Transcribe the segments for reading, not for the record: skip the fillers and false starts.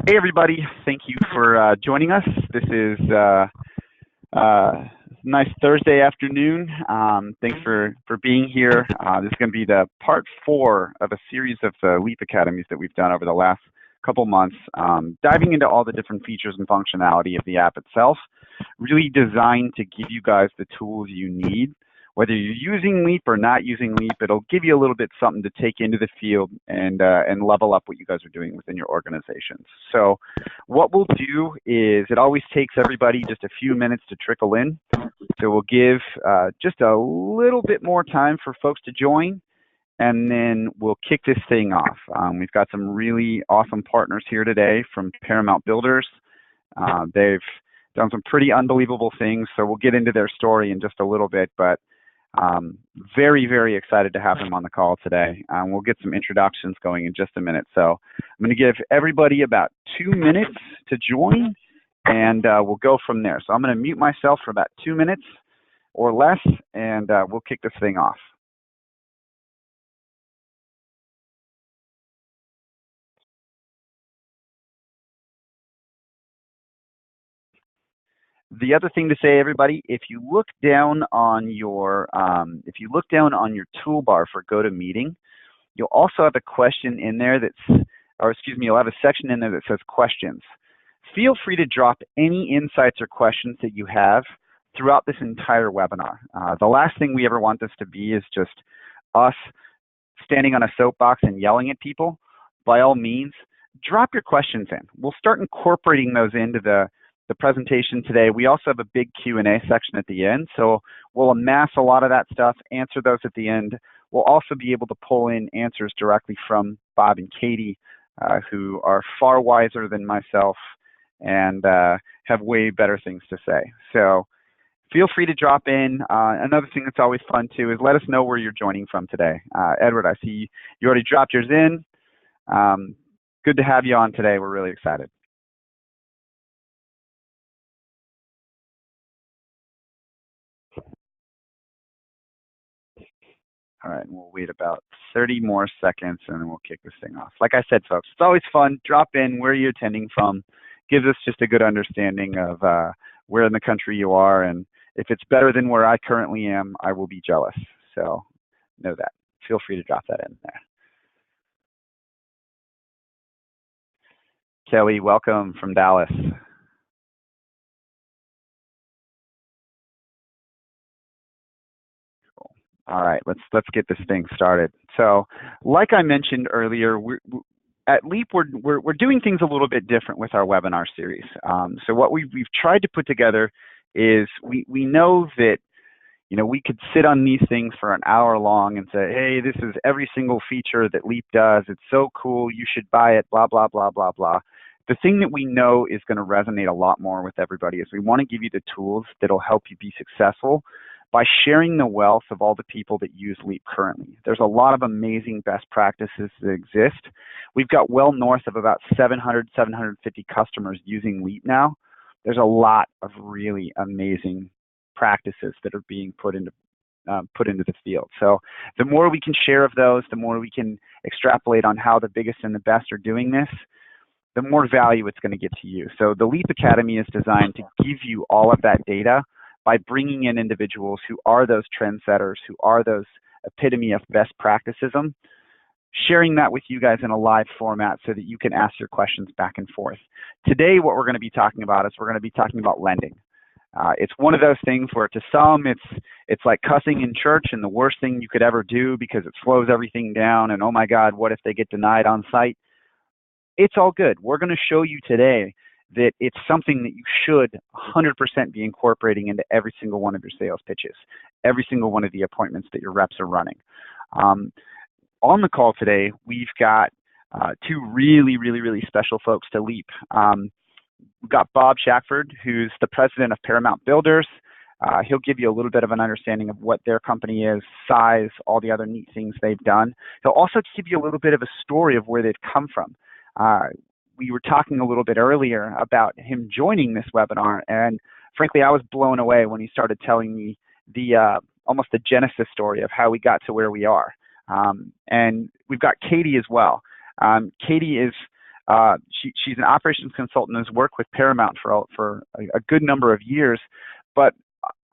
Hey, everybody. Thank you for joining us. This is nice Thursday afternoon. Thanks for being here. This is going to be the part 4 of a series of Leap Academies that we've done over the last couple months, diving into all the different features and functionality of the app itself, really designed to give you guys the tools you need. Whether you're using Leap or not using Leap, it'll give you a little bit something to take into the field and level up what you guys are doing within your organizations. So what we'll do is, it always takes everybody just a few minutes to trickle in. So we'll give just a little bit more time for folks to join, and then we'll kick this thing off. We've got some really awesome partners here today from Paramount Builders. They've done some pretty unbelievable things, so we'll get into their story in just a little bit, but very, very excited to have him on the call today. We'll get some introductions going in just a minute. So I'm going to give everybody about 2 minutes to join, and we'll go from there. So I'm going to mute myself for about 2 minutes or less, and we'll kick this thing off. The other thing to say, everybody, if you look down on your toolbar for GoToMeeting, you'll also have a question in there you'll have a section in there that says questions. Feel free to drop any insights or questions that you have throughout this entire webinar. The last thing we ever want this to be is just us standing on a soapbox and yelling at people. By all means, drop your questions in. We'll start incorporating those into the presentation today. We also have a big Q&A section at the end, so we'll amass a lot of that stuff, answer those at the end. We'll also be able to pull in answers directly from Bob and Katie, who are far wiser than myself and have way better things to say. So feel free to drop in. Another thing that's always fun too is let us know where you're joining from today. Edward, I see you already dropped yours in. Good to have you on today. We're really excited. All right, and we'll wait about 30 more seconds, and then we'll kick this thing off. Like I said, folks, it's always fun. Drop in where you're attending from. Gives us just a good understanding of where in the country you are, and if it's better than where I currently am, I will be jealous. So know that. Feel free to drop that in there. Kelly, welcome from Dallas. All right, let's get this thing started. So, like I mentioned earlier, at Leap we're doing things a little bit different with our webinar series. So what we've tried to put together is we know that we could sit on these things for an hour long and say, hey, this is every single feature that Leap does. It's so cool. You should buy it. Blah blah blah blah blah. The thing that we know is going to resonate a lot more with everybody is we want to give you the tools that'll help you be successful by sharing the wealth of all the people that use Leap currently. There's a lot of amazing best practices that exist. We've got well north of about 700, 750 customers using Leap now. There's a lot of really amazing practices that are being put into the field. So the more we can share of those, the more we can extrapolate on how the biggest and the best are doing this, the more value it's going to get to you. So the Leap Academy is designed to give you all of that data by bringing in individuals who are those trendsetters, who are those epitome of best practicism, sharing that with you guys in a live format so that you can ask your questions back and forth. Today, what we're going to be talking about is we're going to be talking about lending. It's one of those things where to some it's like cussing in church and the worst thing you could ever do because it slows everything down and oh my God, what if they get denied on site? It's all good. We're going to show you today that it's something that you should 100% be incorporating into every single one of your sales pitches, every single one of the appointments that your reps are running. On the call today, we've got 2 really, really, really special folks to Leap. We've got Bob Shackford, who's the president of Paramount Builders. He'll give you a little bit of an understanding of what their company is, size, all the other neat things they've done. He'll also give you a little bit of a story of where they've come from. We were talking a little bit earlier about him joining this webinar, and frankly, I was blown away when he started telling me almost the genesis story of how we got to where we are. And we've got Katie as well. Katie is She's an operations consultant and has worked with Paramount for a good number of years. But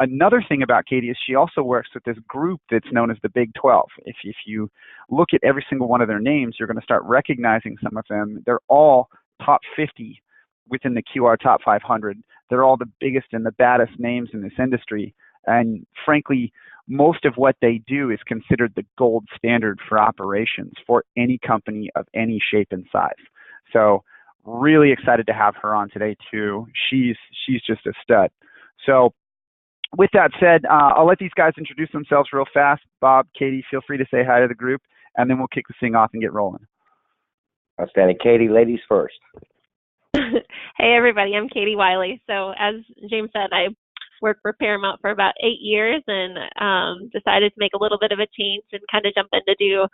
another thing about Katie is she also works with this group that's known as the Big 12. If you look at every single one of their names, you're going to start recognizing some of them. They're all top 50 within the QR Top 500. They're all the biggest and the baddest names in this industry. And frankly, most of what they do is considered the gold standard for operations for any company of any shape and size. So really excited to have her on today too. She's just a stud. So with that said, I'll let these guys introduce themselves real fast. Bob, Katie, feel free to say hi to the group, and then we'll kick this thing off and get rolling. Outstanding. Katie, ladies first. Hey, everybody. I'm Katie Wiley. So as James said, I worked for Paramount for about 8 years and decided to make a little bit of a change and kind of jump in to do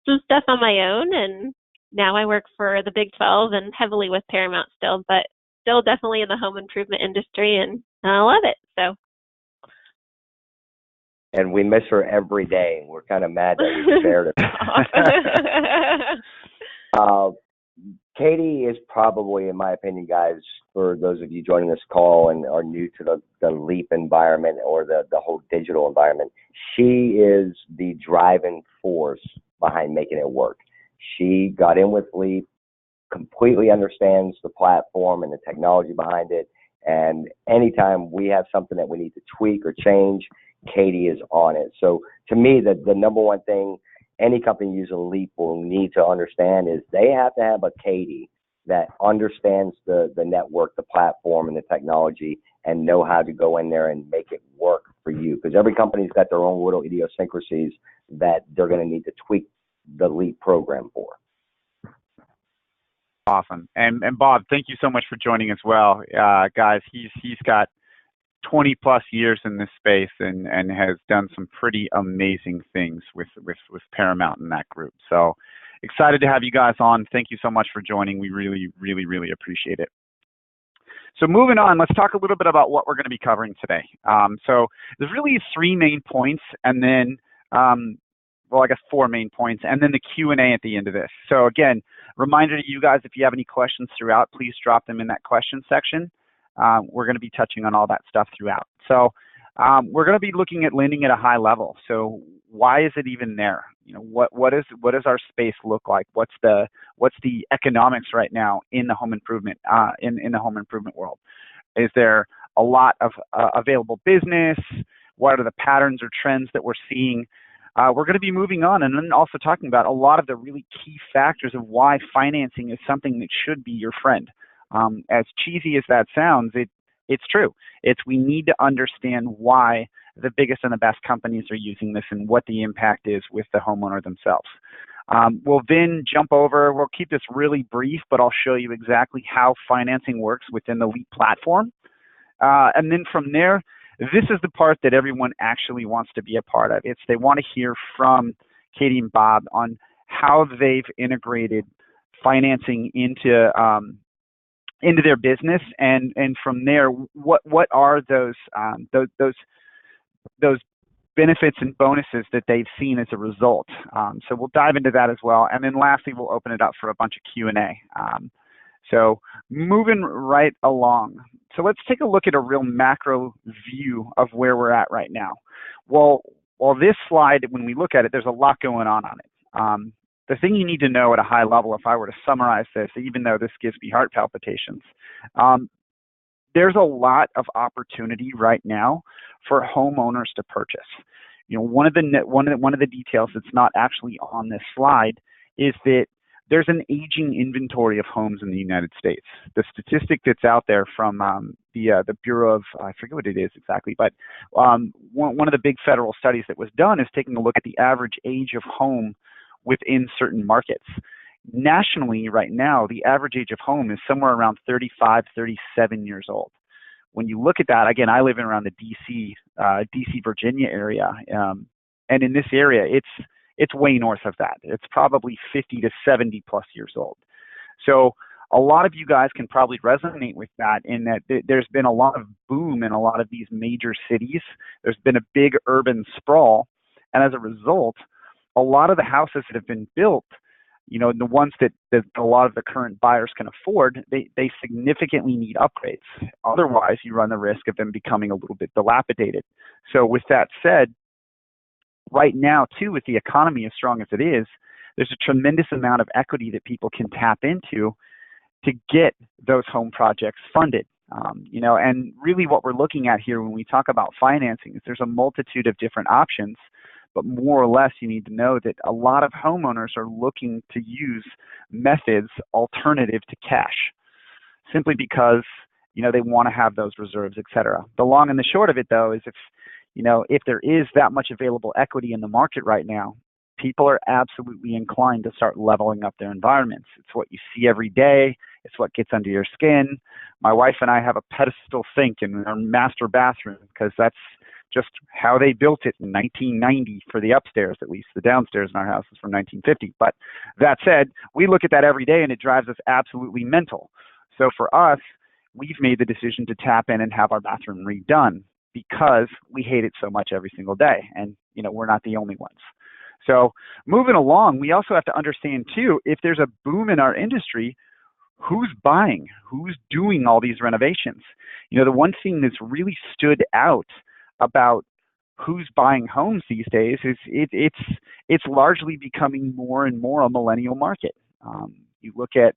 some stuff on my own. And now I work for the Big 12 and heavily with Paramount still, but still definitely in the home improvement industry, and I love it. So. And we miss her every day. We're kind of mad that we shared it. Katie is probably, in my opinion, guys, for those of you joining this call and are new to the LEAP environment or the whole digital environment, she is the driving force behind making it work. She got in with LEAP, completely understands the platform and the technology behind it, and anytime we have something that we need to tweak or change, Katie is on it. So to me, the number one thing any company using LEAP will need to understand is they have to have a Katie that understands the network, the platform, and the technology, and know how to go in there and make it work for you. Because every company's got their own little idiosyncrasies that they're going to need to tweak the LEAP program for. Awesome. And Bob, thank you so much for joining as well. Guys, he's got 20 plus years in this space and has done some pretty amazing things with Paramount in that group. So excited to have you guys on. Thank you so much for joining. We really, really, really appreciate it. So moving on, let's talk a little bit about what we're going to be covering today. So there's really 3 main points, and then, well, I guess 4 main points, and then the Q&A at the end of this. So again, reminder to you guys, if you have any questions throughout, please drop them in that question section. We're going to be touching on all that stuff throughout. So we're going to be looking at lending at a high level. So why is it even there? You know, what does our space look like? What's the economics right now in the home improvement in the home improvement world? Is there a lot of available business? What are the patterns or trends that we're seeing? We're going to be moving on and then also talking about a lot of the really key factors of why financing is something that should be your friend. As cheesy as that sounds, it's true. We need to understand why the biggest and the best companies are using this and what the impact is with the homeowner themselves. We'll then jump over, we'll keep this really brief, but I'll show you exactly how financing works within the LEAP platform. And then from there, this is the part that everyone actually wants to be a part of. They want to hear from Katie and Bob on how they've integrated financing into their business, and from there, what are those benefits and bonuses that they've seen as a result. So we'll dive into that as well, and then lastly, we'll open it up for a bunch of Q&A. So moving right along. So let's take a look at a real macro view of where we're at right now. Well, this slide, when we look at it, there's a lot going on it. The thing you need to know at a high level, if I were to summarize this, even though this gives me heart palpitations, there's a lot of opportunity right now for homeowners to purchase. You know, one of the details that's not actually on this slide is that there's an aging inventory of homes in the United States. The statistic that's out there from the Bureau of, I forget what it is exactly, but one of the big federal studies that was done is taking a look at the average age of home within certain markets. Nationally, right now, the average age of home is somewhere around 35, 37 years old. When you look at that, again, I live in around the DC, Virginia area, and in this area, it's way north of that. It's probably 50 to 70 plus years old. So a lot of you guys can probably resonate with that, in that there's been a lot of boom in a lot of these major cities. There's been a big urban sprawl, and as a result, a lot of the houses that have been built the ones that a lot of the current buyers can afford, they significantly need upgrades. Otherwise, you run the risk of them becoming a little bit dilapidated. So with that said, right now, too, with the economy as strong as it is, there's a tremendous amount of equity that people can tap into to get those home projects funded. And really what we're looking at here when we talk about financing is there's a multitude of different options, but more or less you need to know that a lot of homeowners are looking to use methods alternative to cash, simply because they want to have those reserves, et cetera. The long and the short of it, though, is if there is that much available equity in the market right now, people are absolutely inclined to start leveling up their environments. It's what you see every day. It's what gets under your skin. My wife and I have a pedestal sink in our master bathroom because that's just how they built it in 1990 for the upstairs, at least. The downstairs in our house is from 1950. But that said, we look at that every day and it drives us absolutely mental. So for us, we've made the decision to tap in and have our bathroom redone because we hate it so much every single day. And, we're not the only ones. So moving along, we also have to understand, too, if there's a boom in our industry, who's buying? Who's doing all these renovations? The one thing that's really stood out about who's buying homes these days is it's largely becoming more and more a millennial market. You look at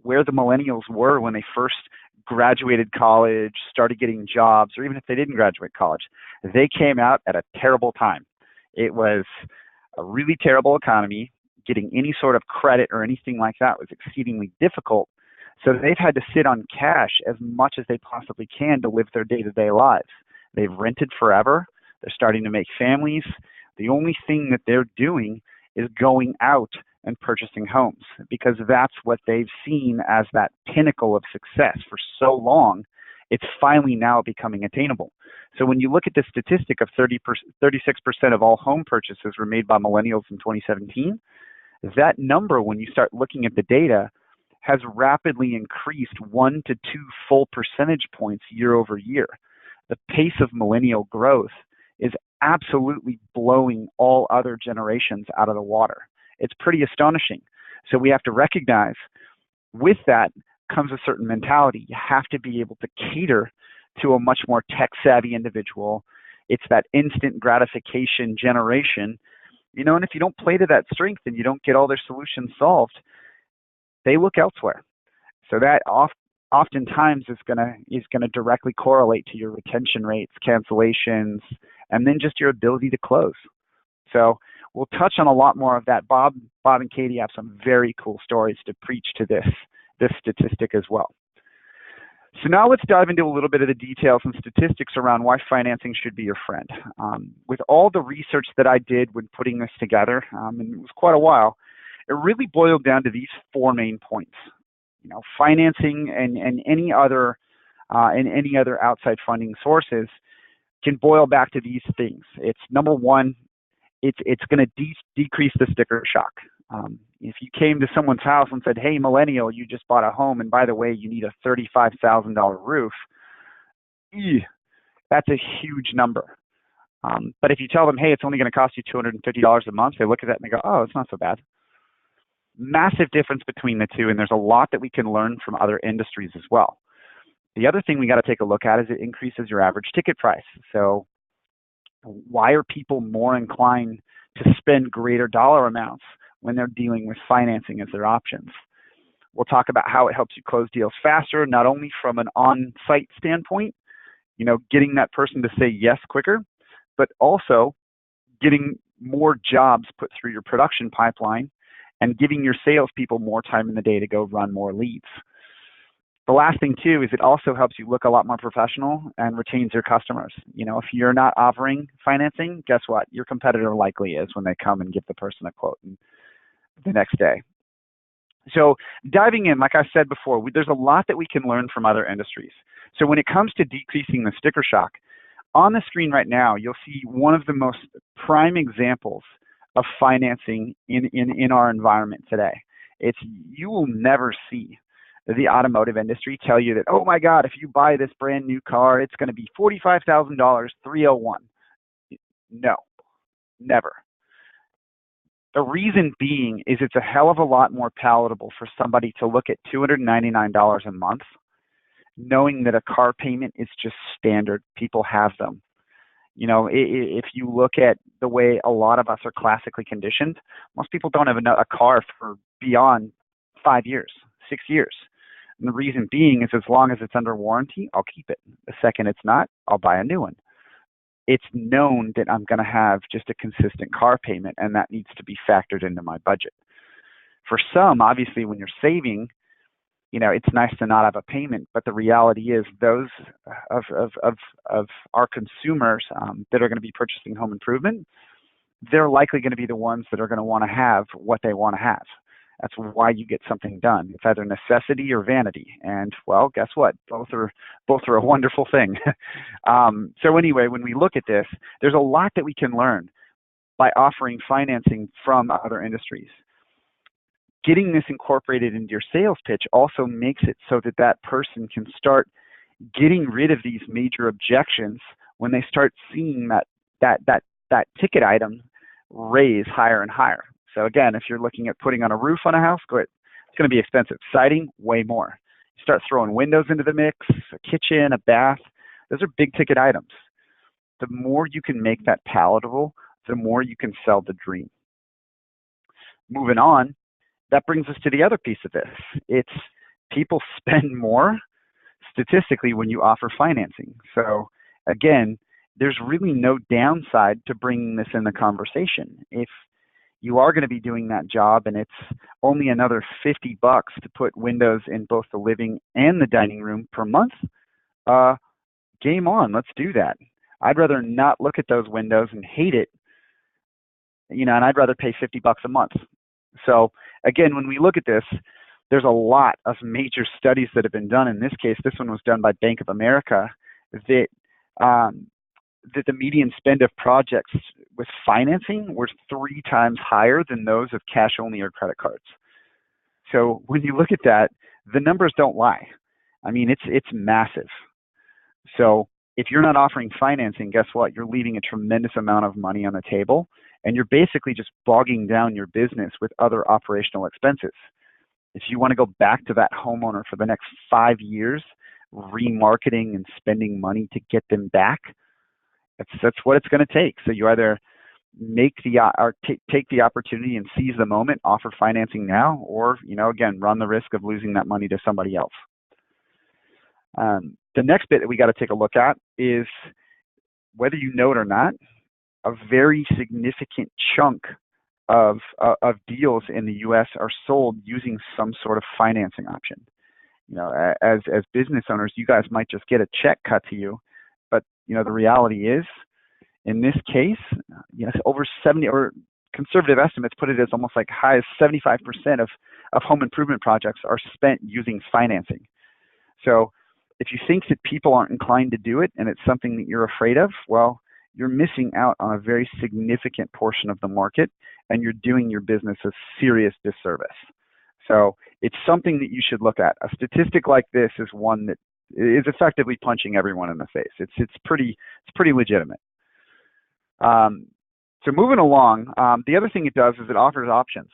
where the millennials were when they first graduated college, started getting jobs, or even if they didn't graduate college, they came out at a terrible time. It was a really terrible economy. Getting any sort of credit or anything like that was exceedingly difficult. So they've had to sit on cash as much as they possibly can to live their day-to-day lives. They've rented forever. They're starting to make families. The only thing that they're doing is going out and purchasing homes because that's what they've seen as that pinnacle of success for so long. It's finally now becoming attainable. So when you look at the statistic of 36% of all home purchases were made by millennials in 2017, that number, when you start looking at the data, has rapidly increased 1 to 2 full percentage points year over year. The pace of millennial growth is absolutely blowing all other generations out of the water. It's pretty astonishing. So we have to recognize with that comes a certain mentality. You have to be able to cater to a much more tech-savvy individual. It's that instant gratification generation. And if you don't play to that strength and you don't get all their solutions solved, they look elsewhere. So that oftentimes is gonna directly correlate to your retention rates, cancellations, and then just your ability to close. So we'll touch on a lot more of that. Bob and Katie have some very cool stories to preach to this statistic as well. So now let's dive into a little bit of the details and statistics around why financing should be your friend. With all the research that I did when putting this together, and it was quite a while, it really boiled down to these 4 main points. Financing and any other outside funding sources can boil back to these things. It's number one, it's going to decrease the sticker shock. If you came to someone's house and said, "Hey, millennial, you just bought a home, and by the way, you need a $35,000 roof," that's a huge number. But if you tell them, "Hey, it's only going to cost you $250 a month," they look at that and they go, "Oh, it's not so bad." Massive difference between the two, and there's a lot that we can learn from other industries as well. The other thing we got to take a look at is it increases your average ticket price. So why are people more inclined to spend greater dollar amounts when they're dealing with financing as their options? We'll talk about how it helps you close deals faster, not only from an on-site standpoint, getting that person to say yes quicker, but also getting more jobs put through your production pipeline and giving your salespeople more time in the day to go run more leads. The last thing, too, is it also helps you look a lot more professional and retains your customers. If you're not offering financing, guess what? Your competitor likely is when they come and give the person a quote the next day. So diving in, like I said before, there's a lot that we can learn from other industries. So when it comes to decreasing the sticker shock, on the screen right now, you'll see one of the most prime examples of financing in our environment today. You will never see the automotive industry tell you that, "Oh my God, if you buy this brand new car, it's going to be $45,000, 301. No, never. The reason being is it's a hell of a lot more palatable for somebody to look at $299 a month, knowing that a car payment is just standard. People have them. You know, if you look at the way a lot of us are classically conditioned, most people don't have a car for beyond 5 years, 6 years. And the reason being is as long as it's under warranty, I'll keep it. The second it's not, I'll buy a new one. It's known that I'm going to have just a consistent car payment, and that needs to be factored into my budget. For some, obviously, when you're saving, you know, it's nice to not have a payment, but the reality is those of our consumers that are going to be purchasing home improvement, they're likely going to be the ones that are going to want to have what they want to have. That's why you get something done. It's either necessity or vanity, and well, guess what? Both are a wonderful thing. So anyway, when we look at this, there's a lot that we can learn by offering financing from other industries. Getting this incorporated into your sales pitch also makes it so that that person can start getting rid of these major objections when they start seeing that ticket item raise higher and higher. So again, if you're looking at putting on a roof on a house, go ahead. It's going to be expensive. Siding, way more. You start throwing windows into the mix, a kitchen, a bath. Those are big ticket items. The more you can make that palatable, the more you can sell the dream. Moving on, that brings us to the other piece of this. It's people spend more statistically when you offer financing. So again, there's really no downside to bringing this in the conversation. If you are going to be doing that job and it's only another $50 to put windows in both the living and the dining room per month, game on, let's do that. I'd rather not look at those windows and hate it, you know, and I'd rather pay $50 a month. So again, when we look at this, there's a lot of major studies that have been done. In this case, this one was done by Bank of America, that the median spend of projects with financing were 3 times higher than those of cash only or credit cards. So when you look at that, the numbers don't lie. I mean, it's massive. So if you're not offering financing, guess what? You're leaving a tremendous amount of money on the table, and you're basically just bogging down your business with other operational expenses. If you want to go back to that homeowner for the next 5 years, remarketing and spending money to get them back, that's what it's going to take. So you either take the opportunity and seize the moment, offer financing now, or, you know, again, run the risk of losing that money to somebody else. The next bit that we got to take a look at is, whether you know it or not, a very significant chunk of deals in the U.S. are sold using some sort of financing option. You know, as business owners, you guys might just get a check cut to you, but you know the reality is, in this case, you know, over 70, or conservative estimates put it as almost like high as 75% of home improvement projects are spent using financing. So if you think that people aren't inclined to do it and it's something that you're afraid of, well, you're missing out on a very significant portion of the market, and you're doing your business a serious disservice. So it's something that you should look at. A statistic like this is one that is effectively punching everyone in the face. It's pretty legitimate. So moving along, the other thing it does is it offers options.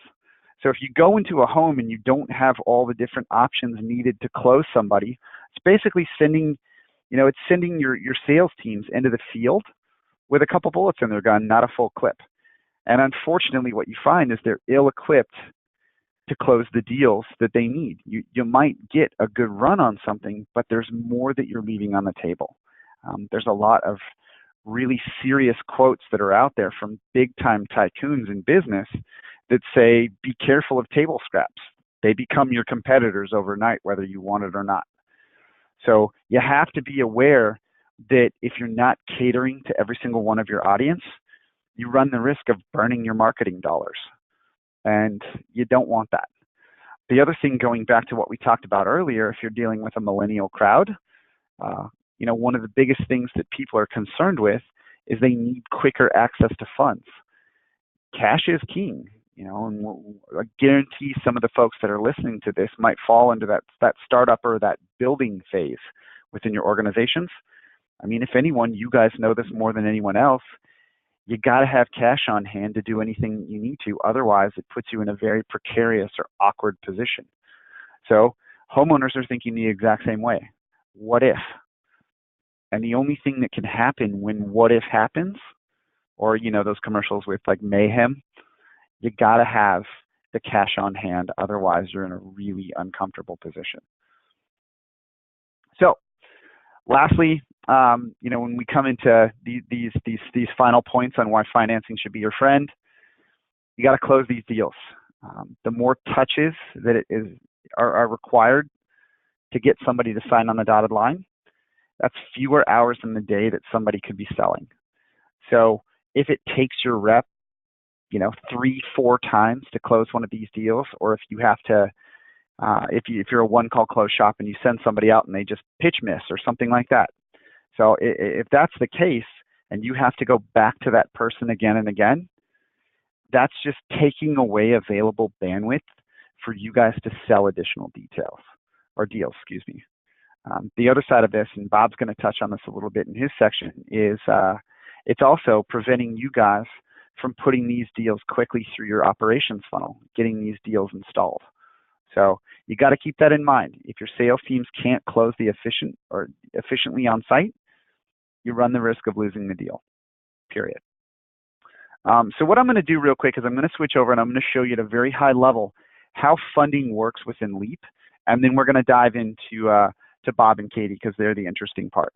So if you go into a home and you don't have all the different options needed to close somebody, it's basically sending your sales teams into the field with a couple bullets in their gun, not a full clip. And unfortunately, what you find is they're ill-equipped to close the deals that they need. You might get a good run on something, but there's more that you're leaving on the table. There's a lot of really serious quotes that are out there from big-time tycoons in business that say, be careful of table scraps. They become your competitors overnight, whether you want it or not. So you have to be aware that if you're not catering to every single one of your audience, you run the risk of burning your marketing dollars. And you don't want that. The other thing, going back to what we talked about earlier, if you're dealing with a millennial crowd, one of the biggest things that people are concerned with is they need quicker access to funds. Cash is king, and I guarantee some of the folks that are listening to this might fall into that startup or that building phase within your organizations. I mean, if anyone, you guys know this more than anyone else. You got to have cash on hand to do anything you need to. Otherwise, it puts you in a very precarious or awkward position. So homeowners are thinking the exact same way. What if? And the only thing that can happen when what if happens, or those commercials with like mayhem, you got to have the cash on hand. Otherwise, you're in a really uncomfortable position. So lastly, when we come into these final points on why financing should be your friend, you got to close these deals. The more touches that are required to get somebody to sign on the dotted line, that's fewer hours in the day that somebody could be selling. So if it takes your rep, 3-4 times to close one of these deals, or if you have to, if you're a one-call close shop and you send somebody out and they just pitch miss or something like that. So if that's the case and you have to go back to that person again and again, that's just taking away available bandwidth for you guys to sell additional deals. The other side of this, and Bob's going to touch on this a little bit in his section, is it's also preventing you guys from putting these deals quickly through your operations funnel, getting these deals installed. So you got to keep that in mind. If your sales teams can't close the efficiently on site, you run the risk of losing the deal, period. So what I'm going to do real quick is I'm going to switch over and I'm going to show you at a very high level how funding works within Leap, and then we're going to dive into to Bob and Katie because they're the interesting part.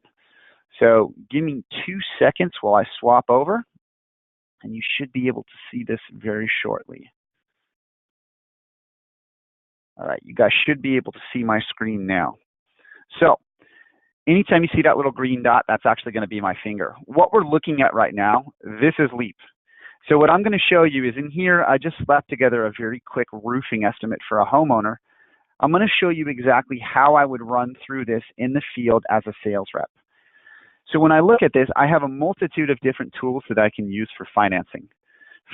So give me 2 seconds while I swap over, and you should be able to see this very shortly. All right, you guys should be able to see my screen now. So anytime you see that little green dot, that's actually going to be my finger. What we're looking at right now, this is Leap. So what I'm going to show you is in here, I just slapped together a very quick roofing estimate for a homeowner. I'm going to show you exactly how I would run through this in the field as a sales rep. So when I look at this, I have a multitude of different tools that I can use for financing.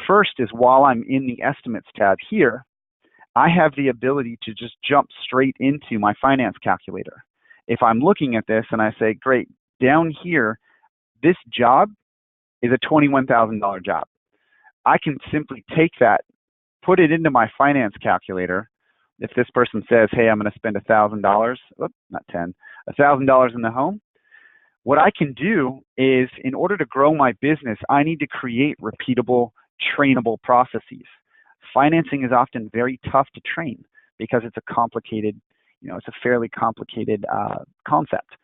First is while I'm in the Estimates tab here, I have the ability to just jump straight into my finance calculator. If I'm looking at this and I say, great, down here, this job is a $21,000 job. I can simply take that, put it into my finance calculator. If this person says, hey, I'm going to spend $1,000, $1,000 in the home, what I can do is, in order to grow my business, I need to create repeatable, trainable processes. Financing is often very tough to train because it's a complicated, it's a fairly complicated concept.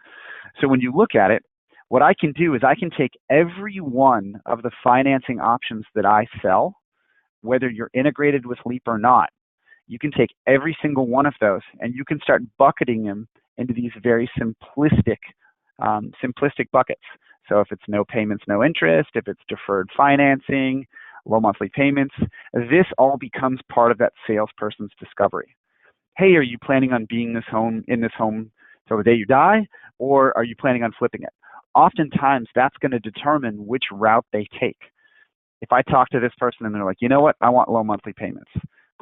So when you look at it, what I can do is I can take every one of the financing options that I sell, whether you're integrated with Leap or not. You can take every single one of those and you can start bucketing them into these very simplistic buckets. So if it's no payments, no interest, if it's deferred financing, low monthly payments, this all becomes part of that salesperson's discovery. Hey, are you planning on being in this home till the day you die, or are you planning on flipping it? Oftentimes, that's going to determine which route they take. If I talk to this person and they're like, you know what, I want low monthly payments.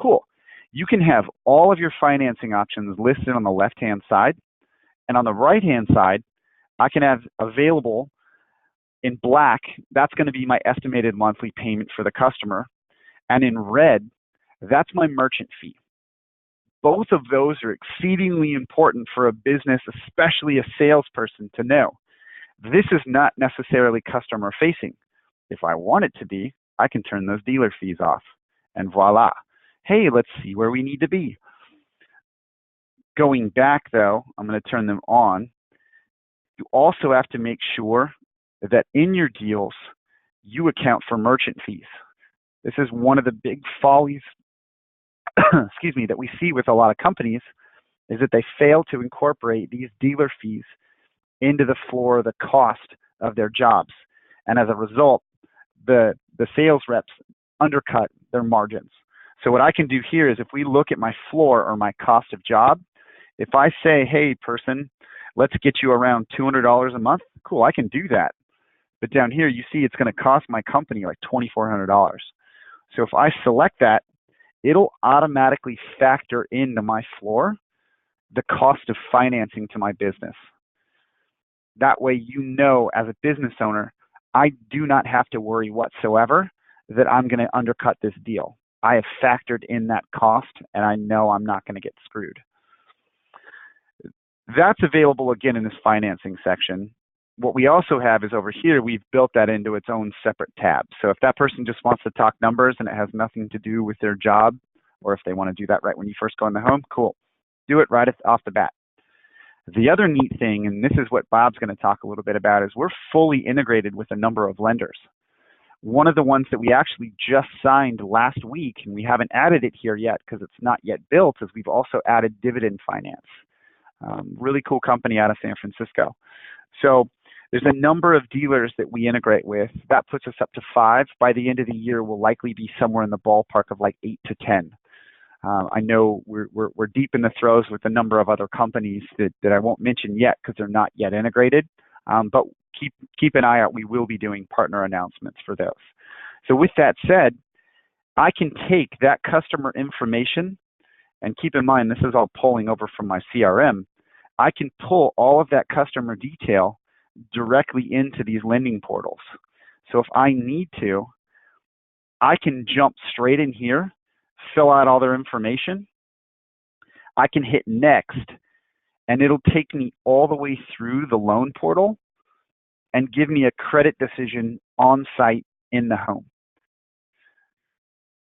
Cool. You can have all of your financing options listed on the left-hand side, and on the right-hand side, I can have available in black, that's going to be my estimated monthly payment for the customer, and in red, that's my merchant fee. Both of those are exceedingly important for a business, especially a salesperson, to know. This is not necessarily customer facing. If I want it to be, I can turn those dealer fees off, and voila. Hey, let's see where we need to be. Going back though, I'm going to turn them on. You also have to make sure that in your deals, you account for merchant fees. This is one of the big follies, excuse me, that we see with a lot of companies, is that they fail to incorporate these dealer fees into the floor, the cost of their jobs. And as a result, the sales reps undercut their margins. So what I can do here is if we look at my floor or my cost of job, if I say, hey, person, let's get you around $200 a month, cool, I can do that. But down here, you see it's going to cost my company like $2,400. So if I select that, it'll automatically factor into my floor the cost of financing to my business. That way, you know, as a business owner, I do not have to worry whatsoever that I'm going to undercut this deal. I have factored in that cost, and I know I'm not going to get screwed. That's available again in this financing section. What we also have is over here, we've built that into its own separate tab. So if that person just wants to talk numbers and it has nothing to do with their job, or if they want to do that right when you first go in the home, cool. Do it right off the bat. The other neat thing, and this is what Bob's going to talk a little bit about, is we're fully integrated with a number of lenders. One of the ones that we actually just signed last week, and we haven't added it here yet because it's not yet built, is we've also added Dividend Finance. Really cool company out of San Francisco. So there's a number of dealers that we integrate with. That puts us up to 5. By the end of the year, we'll likely be somewhere in the ballpark of like 8 to 10. I know we're deep in the throes with a number of other companies that I won't mention yet because they're not yet integrated, but keep an eye out. We will be doing partner announcements for those. So with that said, I can take that customer information, and keep in mind this is all pulling over from my CRM. I can pull all of that customer detail directly into these lending portals. So if I need to, I can jump straight in here, fill out all their information. I can hit next, and it'll take me all the way through the loan portal and give me a credit decision on site in the home.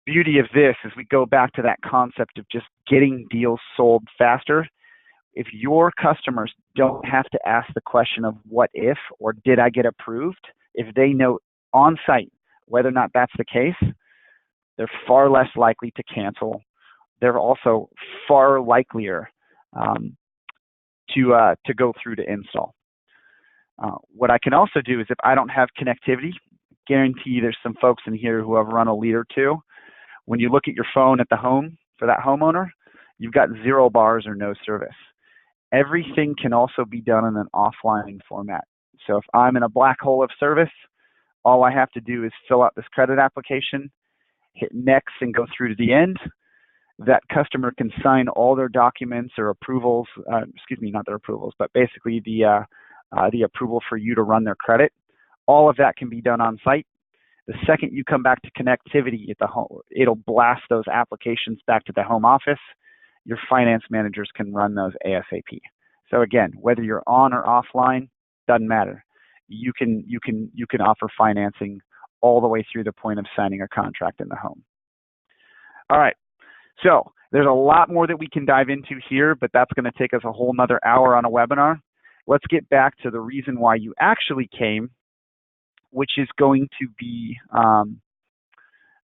Beauty of this is we go back to that concept of just getting deals sold faster. If your customers don't have to ask the question of what if or did I get approved, if they know on site whether or not that's the case, they're far less likely to cancel. They're also far likelier to go through to install. What I can also do is if I don't have connectivity, guarantee there's some folks in here who have run a lead or two. When you look at your phone at the home for that homeowner, you've got 0 bars or no service. Everything can also be done in an offline format. So if I'm in a black hole of service, all I have to do is fill out this credit application, hit next and go through to the end. That customer can sign all their documents or approvals, not their approvals, but basically the approval for you to run their credit. All of that can be done on site. The second you come back to connectivity at the home, it'll blast those applications back to the home office. Your finance managers can run those ASAP. So again, whether you're on or offline, doesn't matter. You can offer financing all the way through the point of signing a contract in the home. All right, so there's a lot more that we can dive into here, but that's going to take us a whole nother hour on a webinar. Let's get back to the reason why you actually came, which is going to be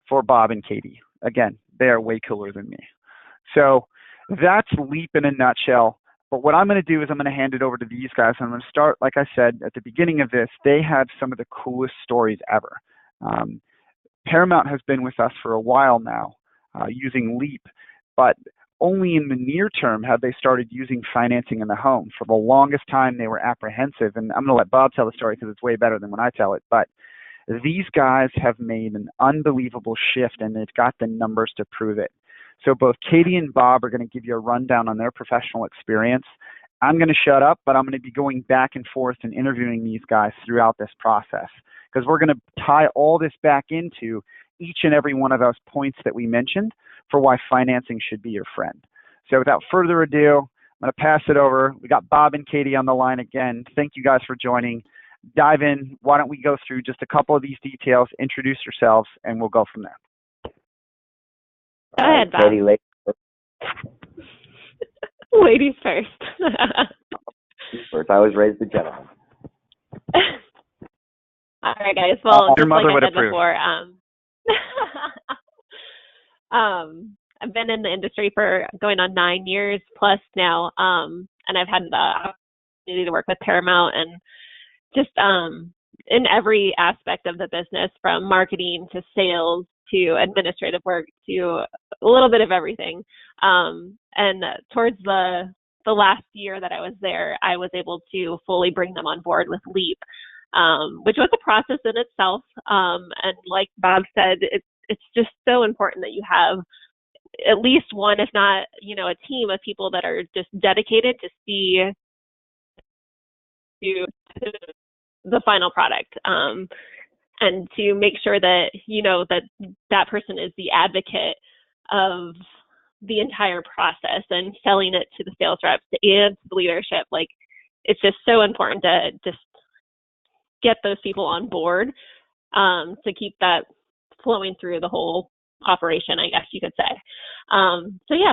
for Bob and Katie. Again, they are way cooler than me. So that's Leap in a nutshell. But what I'm going to do is I'm going to hand it over to these guys. I'm going to start, like I said, at the beginning of this, they have some of the coolest stories ever. Paramount has been with us for a while now using Leap, but only in the near term have they started using financing in the home. For the longest time, they were apprehensive, and I'm going to let Bob tell the story because it's way better than when I tell it, but these guys have made an unbelievable shift, and they've got the numbers to prove it. So both Katie and Bob are going to give you a rundown on their professional experience. I'm going to shut up, but I'm going to be going back and forth and interviewing these guys throughout this process because we're going to tie all this back into each and every one of those points that we mentioned for why financing should be your friend. So without further ado, I'm going to pass it over. We got Bob and Katie on the line again. Thank you guys for joining. Dive in. Why don't we go through just a couple of these details, introduce yourselves, and we'll go from there. Go ahead, Bob. Katie, Ladies first. first. I was raised a gentleman. All right, guys. Well, your just mother like would I said approve. before, I've been in the industry for going on 9 years plus now, and I've had the opportunity to work with Paramount and just in every aspect of the business, from marketing to sales to administrative work to a little bit of everything. And towards the last year that I was there, I was able to fully bring them on board with Leap, which was a process in itself. And like Bob said, it's just so important that you have at least one, if not, a team of people that are just dedicated to see the final product, and to make sure that that person is the advocate of the entire process and selling it to the sales reps and the leadership. Like, it's just so important to just get those people on board, to keep that flowing through the whole operation, I guess you could say.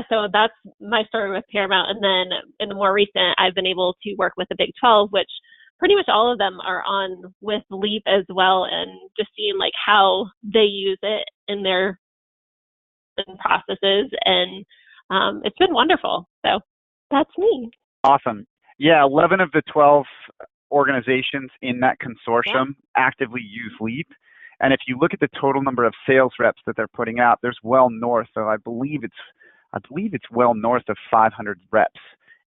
So that's my story with Paramount. And then in the more recent, I've been able to work with the Big 12, which pretty much all of them are on with Leap as well, and just seeing like how they use it in their processes. And it's been wonderful. So that's me. Awesome. Yeah, 11 of the 12 organizations in that consortium actively use Leap. And if you look at the total number of sales reps that they're putting out, there's well north of, I believe it's well north of 500 reps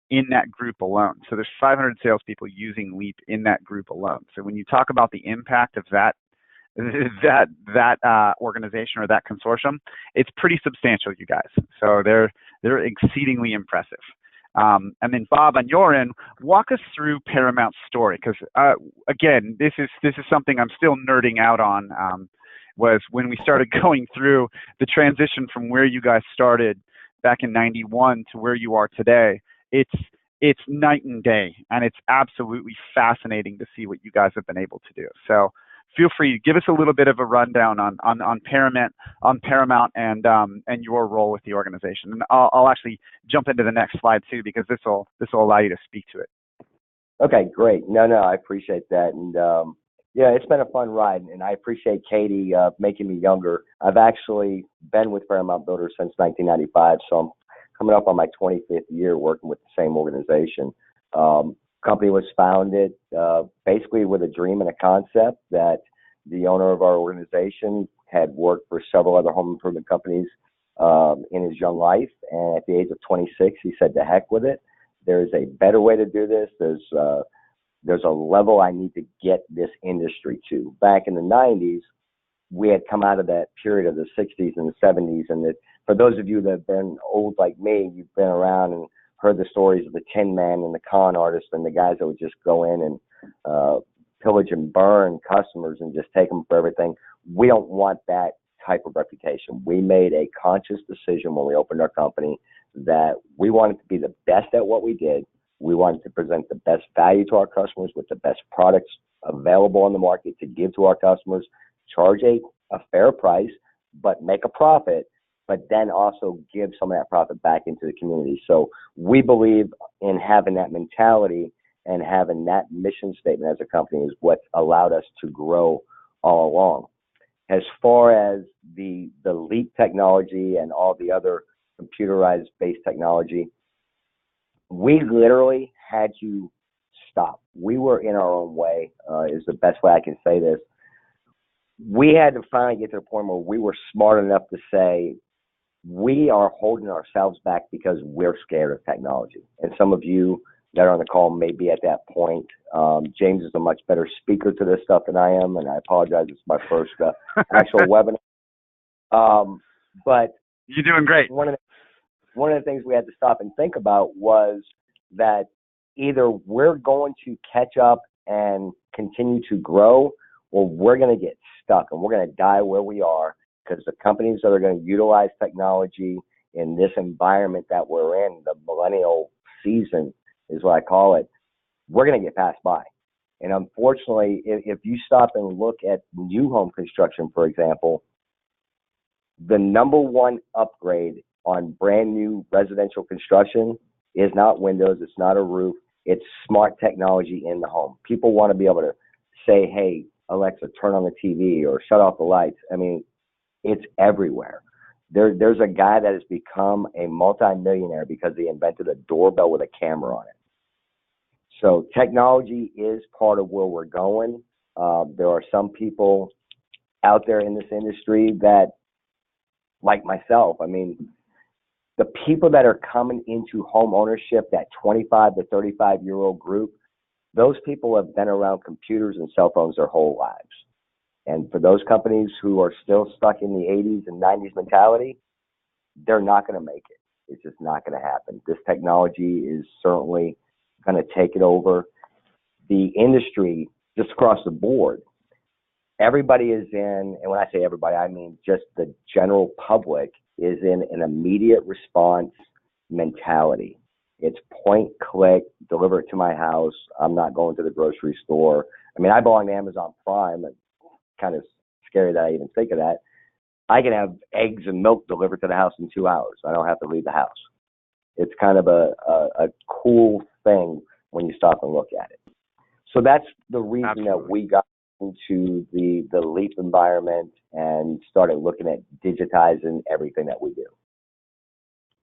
in that group alone. So there's 500 salespeople using Leap in that group alone. So when you talk about the impact of that organization or that consortium, it's pretty substantial, you guys. So they're exceedingly impressive. And then Bob, on your end, walk us through Paramount's story, because again, this is something I'm still nerding out on. Was when we started going through the transition from where you guys started back in '91 to where you are today. It's night and day, and it's absolutely fascinating to see what you guys have been able to do. So feel free to give us a little bit of a rundown on Paramount and your role with the organization. And I'll actually jump into the next slide too, because this will allow you to speak to it. Okay, great. No, I appreciate that. And it's been a fun ride, and I appreciate Katie making me younger. I've actually been with Paramount Builders since 1995, so I'm coming up on my 25th year working with the same organization. Company was founded basically with a dream and a concept that the owner of our organization had worked for several other home improvement companies in his young life, and at the age of 26, he said, "To heck with it. There's a better way to do this. There's a level I need to get this industry to." Back in the 90s, we had come out of that period of the 60s and the 70s, and for those of you that have been old like me, you've been around and heard the stories of the Tin Man and the con artist and the guys that would just go in and pillage and burn customers and just take them for everything. We don't want that type of reputation. We made a conscious decision when we opened our company that we wanted to be the best at what we did. We wanted to present the best value to our customers with the best products available on the market to give to our customers, charge a fair price, but make a profit, but then also give some of that profit back into the community. So we believe in having that mentality and having that mission statement as a company is what allowed us to grow all along. As far as the Leap technology and all the other computerized based technology, we literally had to stop. We were in our own way, is the best way I can say this. We had to finally get to the point where we were smart enough to say, we are holding ourselves back because we're scared of technology. And some of you that are on the call may be at that point. James is a much better speaker to this stuff than I am, and I apologize. It's my first actual webinar. But you're doing great. One of the things we had to stop and think about was that either we're going to catch up and continue to grow, or we're going to get stuck and we're going to die where we are, because the companies that are going to utilize technology in this environment that we're in, the millennial season is what I call it, we're going to get passed by. And unfortunately, if you stop and look at new home construction, for example, the number one upgrade on brand new residential construction is not windows, it's not a roof, it's smart technology in the home. People want to be able to say, "Hey, Alexa, turn on the TV," or "shut off the lights." I mean, it's everywhere. There's a guy that has become a multimillionaire because he invented a doorbell with a camera on it. So technology is part of where we're going. There are some people out there in this industry that, like myself, I mean, the people that are coming into home ownership, that 25 to 35-year-old group, those people have been around computers and cell phones their whole lives. And for those companies who are still stuck in the 80s and 90s mentality, they're not going to make it. It's just not going to happen. This technology is certainly going to take it over. The industry just across the board. Everybody is in, and when I say everybody, I mean just the general public is in an immediate response mentality. It's point, click, deliver it to my house. I'm not going to the grocery store. I mean, I belong to Amazon Prime. It's kind of scary that I even think of that. I can have eggs and milk delivered to the house in 2 hours. I don't have to leave the house. It's kind of a cool thing when you stop and look at it. So that's the reason Absolutely. that we got into the Leap environment and started looking at digitizing everything that we do.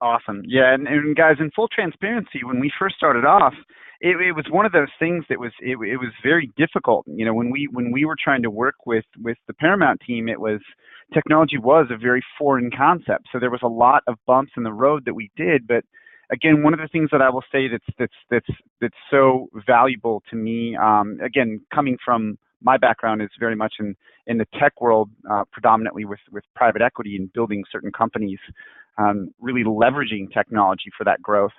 Awesome. Yeah, and guys, in full transparency, when we first started off, it was one of those things that was it was very difficult. You know, when we were trying to work with the Paramount team, technology was a very foreign concept. So there was a lot of bumps in the road that we did. But again, one of the things that I will say that's so valuable to me, again, coming from my background is very much in the tech world, predominantly with private equity and building certain companies, really leveraging technology for that growth.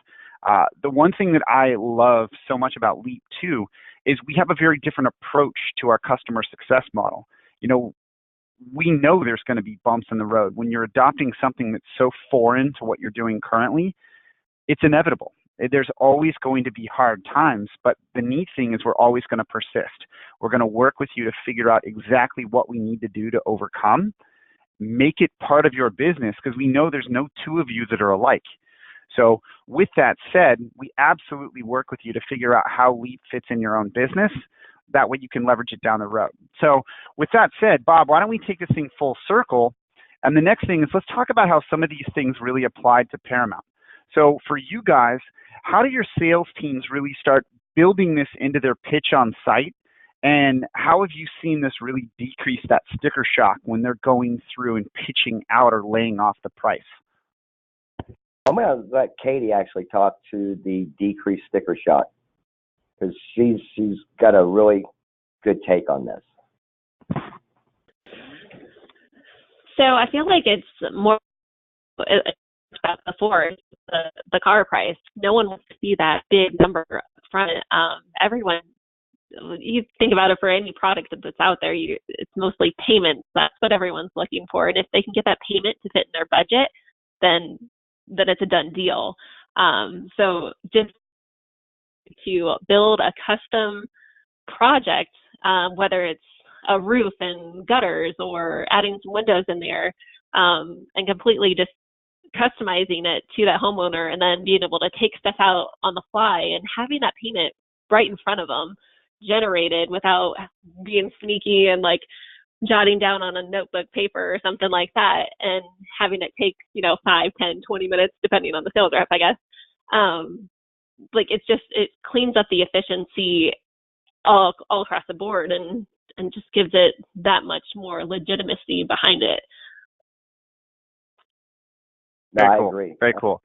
The one thing that I love so much about Leap too is we have a very different approach to our customer success model. You know, we know there's going to be bumps in the road. When you're adopting something that's so foreign to what you're doing currently, it's inevitable. There's always going to be hard times, but the neat thing is we're always going to persist. We're going to work with you to figure out exactly what we need to do to overcome. Make it part of your business, because we know there's no two of you that are alike. So with that said, we absolutely work with you to figure out how Leap fits in your own business. That way you can leverage it down the road. So with that said, Bob, why don't we take this thing full circle? And the next thing is, let's talk about how some of these things really applied to Paramount. So for you guys, how do your sales teams really start building this into their pitch on site? And how have you seen this really decrease that sticker shock when they're going through and pitching out or laying off the price? I'm going to let Katie actually talk to the decreased sticker shock, because she's got a really good take on this. So I feel like it's more about before the car price. No one wants to see that big number up front. Everyone, you think about it, for any product that's out there, it's mostly payments. That's what everyone's looking for. And if they can get that payment to fit in their budget, then it's a done deal. So just to build a custom project, whether it's a roof and gutters or adding some windows in there, and completely just customizing it to that homeowner, and then being able to take stuff out on the fly and having that payment right in front of them generated without being sneaky and like jotting down on a notebook paper or something like that, and having it take 5, 10, 20 minutes depending on the sales rep, I guess. Like it cleans up the efficiency all across the board, and just gives it that much more legitimacy behind it. No, Very I cool. agree. Very cool.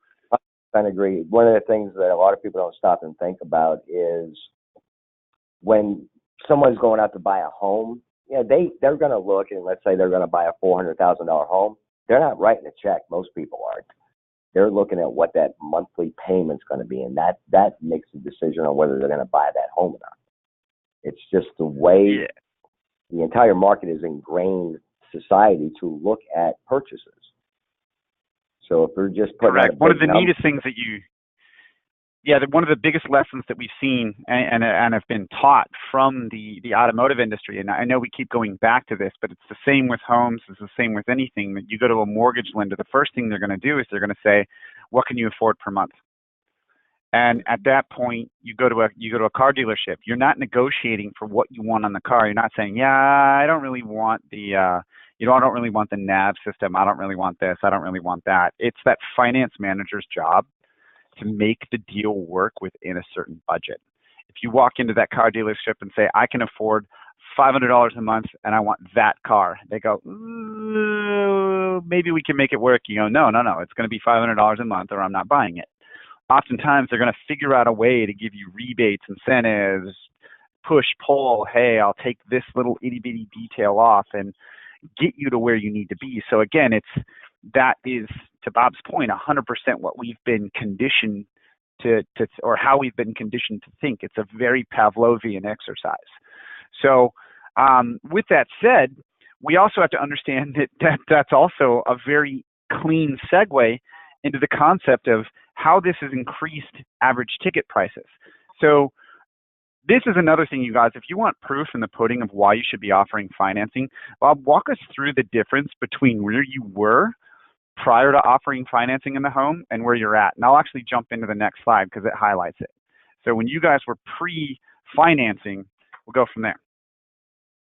I agree. One of the things that a lot of people don't stop and think about is when someone's going out to buy a home, they're going to look, and let's say they're going to buy a $400,000 home. They're not writing a check. Most people aren't. They're looking at what that monthly payment's going to be, and that makes the decision on whether they're going to buy that home or not. It's just the way the entire market is ingrained society to look at purchases. So if we're just putting correct, one of the neatest things that one of the biggest lessons that we've seen and have been taught from the automotive industry, and I know we keep going back to this, but it's the same with homes, it's the same with anything, that you go to a mortgage lender, the first thing they're going to do is they're going to say, what can you afford per month? And at that point, you go to a car dealership. You're not negotiating for what you want on the car. You're not saying, I don't really want I don't really want the nav system. I don't really want this. I don't really want that. It's that finance manager's job to make the deal work within a certain budget. If you walk into that car dealership and say, I can afford $500 a month and I want that car, they go, maybe we can make it work. You go, no, it's going to be $500 a month or I'm not buying it. Oftentimes they're going to figure out a way to give you rebates, incentives, push, pull. Hey, I'll take this little itty bitty detail off and get you to where you need to be. So again, that is, to Bob's point, 100% what we've been conditioned to or how we've been conditioned to think. It's a very Pavlovian exercise. So with that said, we also have to understand that's also a very clean segue into the concept of how this has increased average ticket prices. So this is another thing, you guys, if you want proof in the pudding of why you should be offering financing, Bob, walk us through the difference between where you were prior to offering financing in the home and where you're at. And I'll actually jump into the next slide because it highlights it. So when you guys were pre-financing, we'll go from there.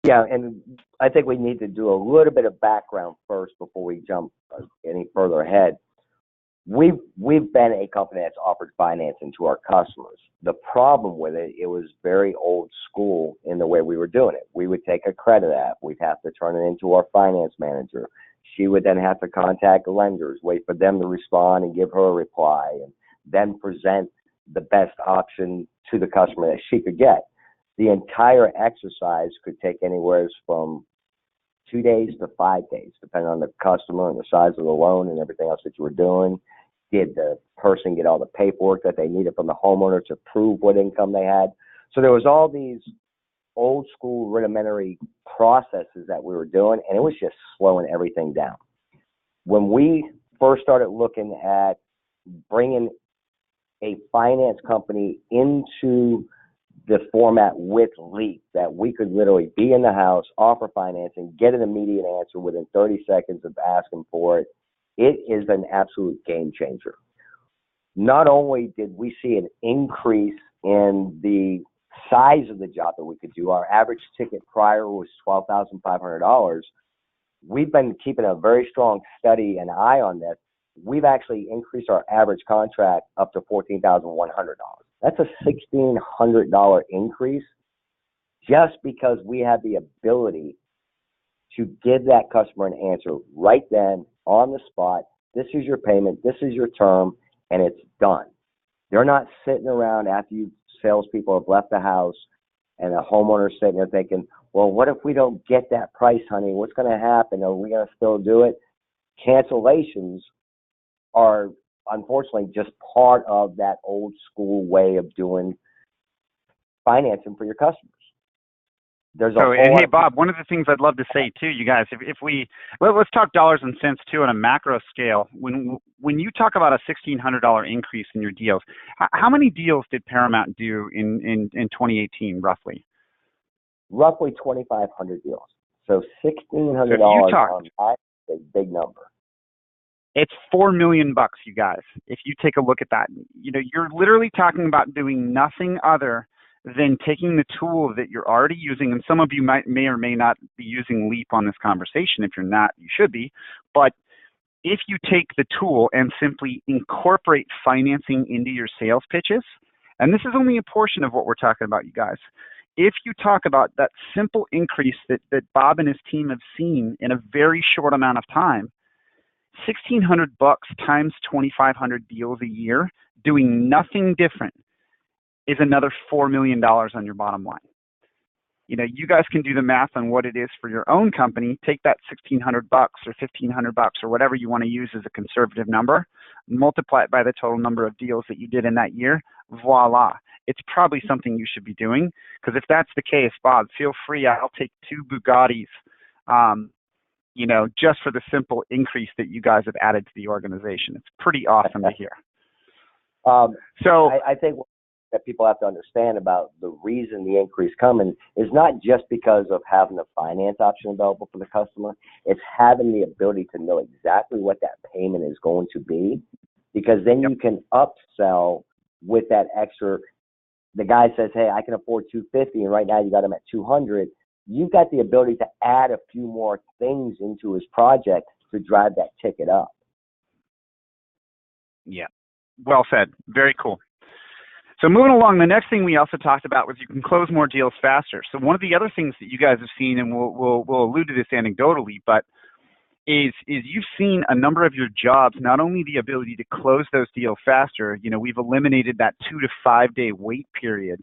Yeah, and I think we need to do a little bit of background first before we jump any further ahead. We've been a company that's offered financing to our customers. The problem with it, it was very old school in the way we were doing it. We would take a credit app. We'd have to turn it into our finance manager. She would then have to contact the lenders, wait for them to respond and give her a reply, and then present the best option to the customer that she could get. The entire exercise could take anywhere from 2 days to 5 days, depending on the customer and the size of the loan and everything else that you were doing. Did the person get all the paperwork that they needed from the homeowner to prove what income they had? So there was all these old school rudimentary processes that we were doing, and it was just slowing everything down. When we first started looking at bringing a finance company into the format with Leap, that we could literally be in the house, offer financing, get an immediate answer within 30 seconds of asking for it, it is an absolute game changer. Not only did we see an increase in the size of the job that we could do, our average ticket prior was $12,500. We've been keeping a very strong study and eye on this. We've actually increased our average contract up to $14,100. That's a $1,600 increase just because we have the ability to give that customer an answer right then on the spot. This is your payment, this is your term, and it's done. They're not sitting around after you salespeople have left the house and a homeowner sitting there thinking, well, what if we don't get that price, honey? What's going to happen? Are we going to still do it? Cancellations are unfortunately just part of that old school way of doing financing for your customers. And hey, Bob, one of the things I'd love to say too, you guys, if we let's talk dollars and cents too on a macro scale. When you talk about a $1,600 increase in your deals, how many deals did Paramount do in 2018 roughly? Roughly 2,500 deals. So $1,600 on that is a big number. It's $4 million, you guys. If you take a look at that, you're literally talking about doing nothing other than taking the tool that you're already using, and some of you may or may not be using Leap on this conversation. If you're not, you should be. But if you take the tool and simply incorporate financing into your sales pitches, and this is only a portion of what we're talking about, you guys. If you talk about that simple increase that Bob and his team have seen in a very short amount of time, $1,600 times 2,500 deals a year, doing nothing different, is another $4 million on your bottom line. You guys can do the math on what it is for your own company. Take that $1,600 or $1,500 or whatever you want to use as a conservative number, multiply it by the total number of deals that you did in that year. Voila. It's probably something you should be doing, because if that's the case, Bob, feel free. I'll take 2 Bugattis, just for the simple increase that you guys have added to the organization. It's pretty awesome to hear. I think that people have to understand about the reason the increase coming is not just because of having the finance option available for the customer. It's having the ability to know exactly what that payment is going to be, because then you can upsell with that extra. The guy says, hey, I can afford $250, and right now you got him at $200. You've got the ability to add a few more things into his project to drive that ticket up. Yeah. Well said. Very cool. So moving along, the next thing we also talked about was you can close more deals faster. So one of the other things that you guys have seen, and we'll allude to this anecdotally, but is you've seen a number of your jobs, not only the ability to close those deals faster, we've eliminated that 2 to 5 day wait period,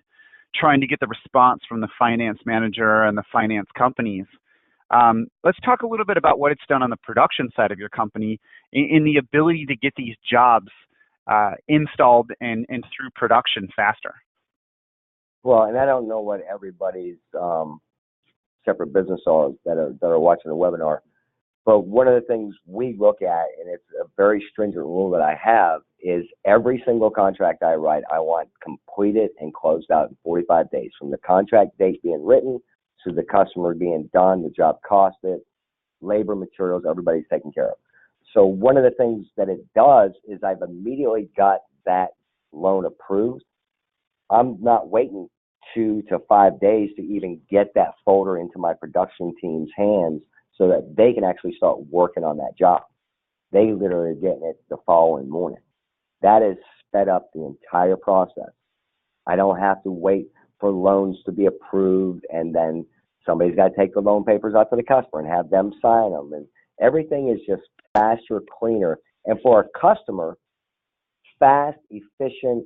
trying to get the response from the finance manager and the finance companies. Let's talk a little bit about what it's done on the production side of your company in the ability to get these jobs installed and through production faster. Well, and I don't know what everybody's separate business owners that are watching the webinar. But one of the things we look at, and it's a very stringent rule that I have, is every single contract I write, I want completed and closed out in 45 days, from the contract date being written to the customer being done, the job costed, labor, materials, everybody's taken care of. So one of the things that it does is I've immediately got that loan approved. I'm not waiting 2 to 5 days to even get that folder into my production team's hands so that they can actually start working on that job. They literally are getting it the following morning. That has sped up the entire process. I don't have to wait for loans to be approved, and then somebody's got to take the loan papers out to the customer and have them sign them. And everything is just faster, cleaner. And for a customer, fast, efficient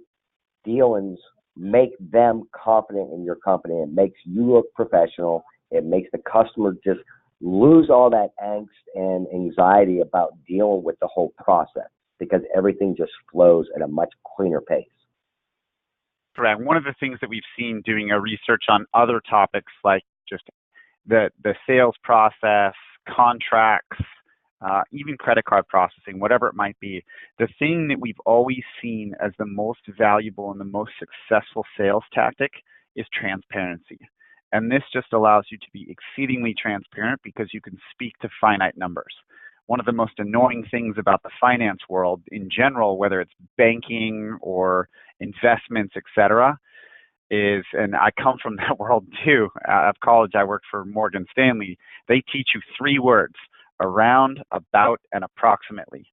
dealings make them confident in your company. It makes you look professional. It makes the customer just lose all that angst and anxiety about dealing with the whole process, because everything just flows at a much cleaner pace. Correct. One of the things that we've seen doing our research on other topics like just the sales process, contracts, even credit card processing, whatever it might be, the thing that we've always seen as the most valuable and the most successful sales tactic is transparency. And this just allows you to be exceedingly transparent because you can speak to finite numbers. One of the most annoying things about the finance world in general, whether it's banking or investments, etc., is, and I come from that world too. Out of college, I worked for Morgan Stanley. They teach you 3 words: around, about, and approximately,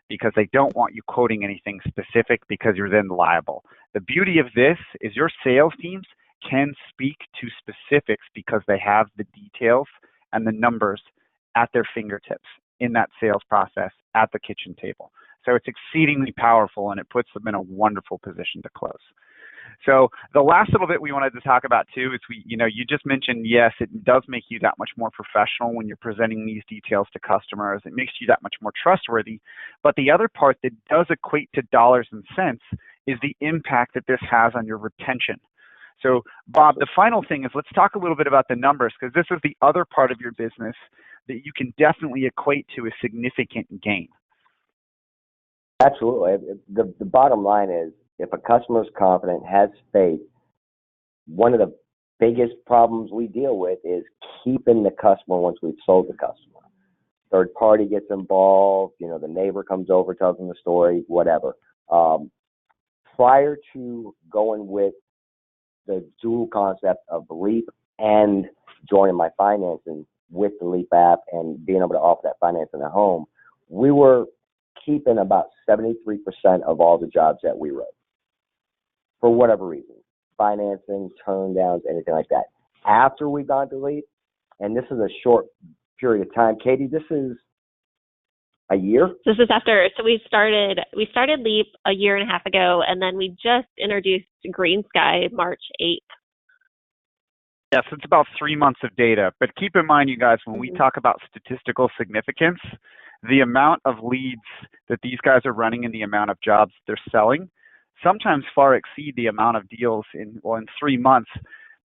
because they don't want you quoting anything specific because you're then liable. The beauty of this is your sales teams can speak to specifics because they have the details and the numbers at their fingertips in that sales process at the kitchen table. So it's exceedingly powerful, and it puts them in a wonderful position to close. So the last little bit we wanted to talk about too is you just mentioned, yes, it does make you that much more professional when you're presenting these details to customers. It makes you that much more trustworthy. But the other part that does equate to dollars and cents is the impact that this has on your retention. So Bob, the final thing is, let's talk a little bit about the numbers, because this is the other part of your business that you can definitely equate to a significant gain. Absolutely. The bottom line is, if a customer is confident, has faith, one of the biggest problems we deal with is keeping the customer once we've sold the customer. Third party gets involved, the neighbor comes over, tells them the story, whatever. Prior to going with the dual concept of Leap and joining my financing with the Leap app and being able to offer that financing at home, we were keeping about 73% of all the jobs that we wrote, for whatever reason, financing, turn downs, anything like that. After we got to Leap, and this is a short period of time, Katie, this is a year? This is after, so we started Leap a year and a half ago, and then we just introduced Green Sky March 8th. Yes, it's about 3 months of data. But keep in mind, you guys, when we talk about statistical significance, the amount of leads that these guys are running and the amount of jobs they're selling sometimes far exceed the amount of deals in 3 months.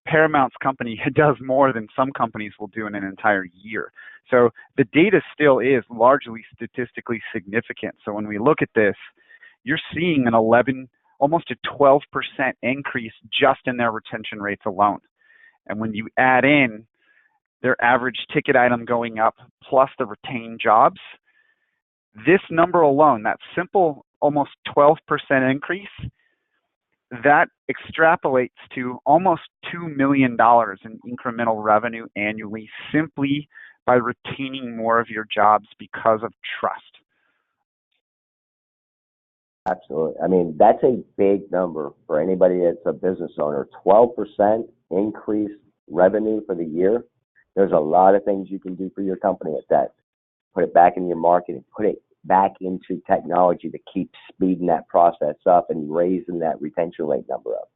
Paramount's company does more than some companies will do in an entire year. So the data still is largely statistically significant. So when we look at this, you're seeing an 11, almost a 12% increase just in their retention rates alone. And when you add in their average ticket item going up plus the retained jobs, this number alone, that simple almost 12% increase, that extrapolates to almost $2 million in incremental revenue annually simply by retaining more of your jobs because of trust. Absolutely. I mean, that's a big number for anybody that's a business owner. 12% increase revenue for the year. There's a lot of things you can do for your company at that. Put it back in your marketing, put it back into technology to keep speeding that process up and raising that retention rate number up.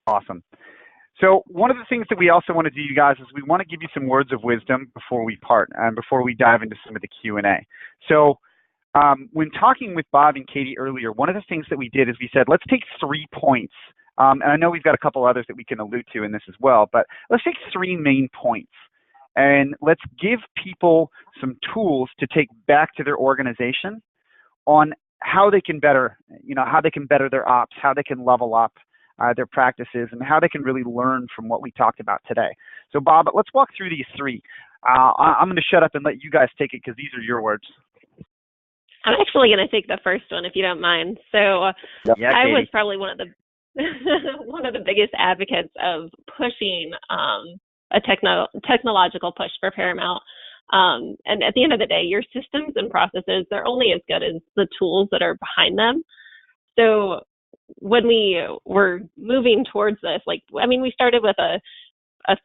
Awesome. So one of the things that we also want to do, you guys, is we want to give you some words of wisdom before we part and before we dive into some of the Q&A. So when talking with Bob and Katie earlier, one of the things that we did is we said, let's take 3 points and I know we've got a couple others that we can allude to in this as well, but let's take 3 main points. And let's give people some tools to take back to their organization on how they can better, how they can better their ops, how they can level up their practices, and how they can really learn from what we talked about today. So, Bob, let's walk through these 3. I'm going to shut up and let you guys take it because these are your words. I'm actually going to take the first one if you don't mind. So, yeah, I Katie. was probably one of the one of the biggest advocates of pushing a technological push for Paramount. And at the end of the day, your systems and processes, they're only as good as the tools that are behind them. So when we were moving towards this, we started with a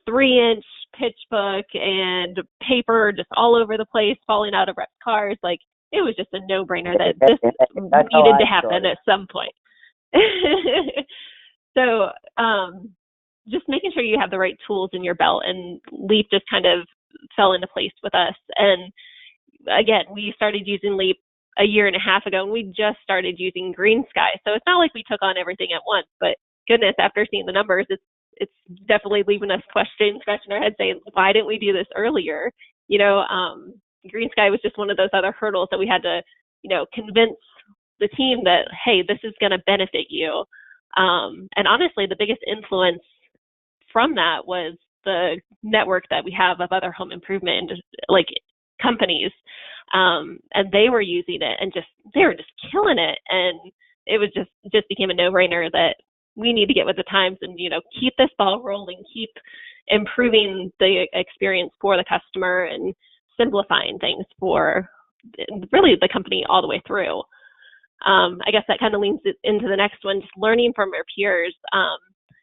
3-inch pitch book and paper just all over the place, falling out of reps' cars. It was just a no-brainer that this needed to happen at some point. So just making sure you have the right tools in your belt, and Leap just kind of fell into place with us. And again, we started using Leap a year and a half ago, and we just started using Green Sky. So it's not like we took on everything at once, but goodness, after seeing the numbers, it's definitely leaving us scratching our head saying, why didn't we do this earlier? Green Sky was just one of those other hurdles that we had to, convince the team that, hey, this is going to benefit you. And honestly, the biggest influence from that was the network that we have of other home improvement companies, and they were using it and they were just killing it, and it was just became a no-brainer that we need to get with the times and keep this ball rolling, keep improving the experience for the customer and simplifying things for really the company all the way through. I guess that kind of leans into the next one, just learning from our peers.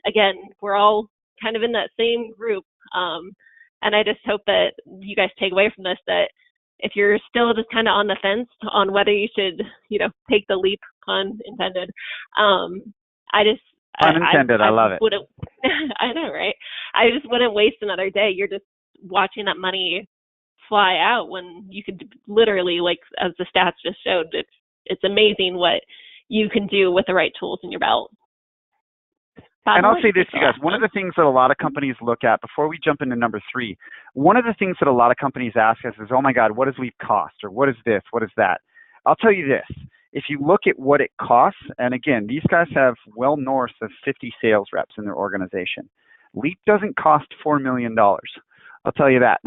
Again, we're all kind of in that same group. And I just hope that you guys take away from this that if you're still just kind of on the fence on whether you should, take the leap, pun intended. Unintended, I love it. I know, right? I just wouldn't waste another day. You're just watching that money fly out when you could literally, as the stats just showed, it's amazing what you can do with the right tools in your belt. And I'll say this, you guys, one of the things that a lot of companies look at before we jump into number 3, one of the things that a lot of companies ask us is, oh my God, what does Leap cost? Or what is this? What is that? I'll tell you this. If you look at what it costs, and again, these guys have well north of 50 sales reps in their organization. Leap doesn't cost $4 million. I'll tell you that.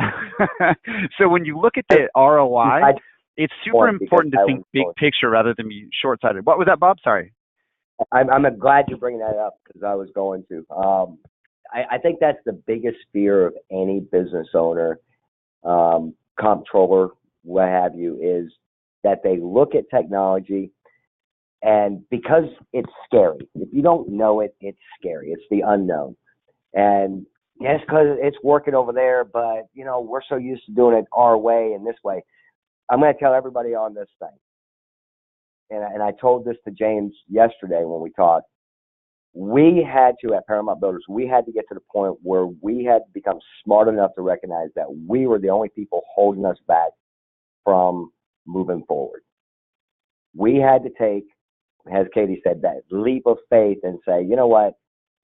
So when you look at the ROI, it's super important to think big picture rather than be short-sighted. What was that, Bob? Sorry. I'm glad you're bringing that up because I was going to. I think that's the biggest fear of any business owner, comptroller, what have you, is that they look at technology and because it's scary. If you don't know it, it's scary. It's the unknown. And yes, because it's working over there, but, we're so used to doing it our way and this way. I'm going to tell everybody on this thing. And I told this to James yesterday when we talked. We had to, at Paramount Builders, we had to get to the point where we had become smart enough to recognize that we were the only people holding us back from moving forward. We had to take, as Katie said, that leap of faith and say, you know what,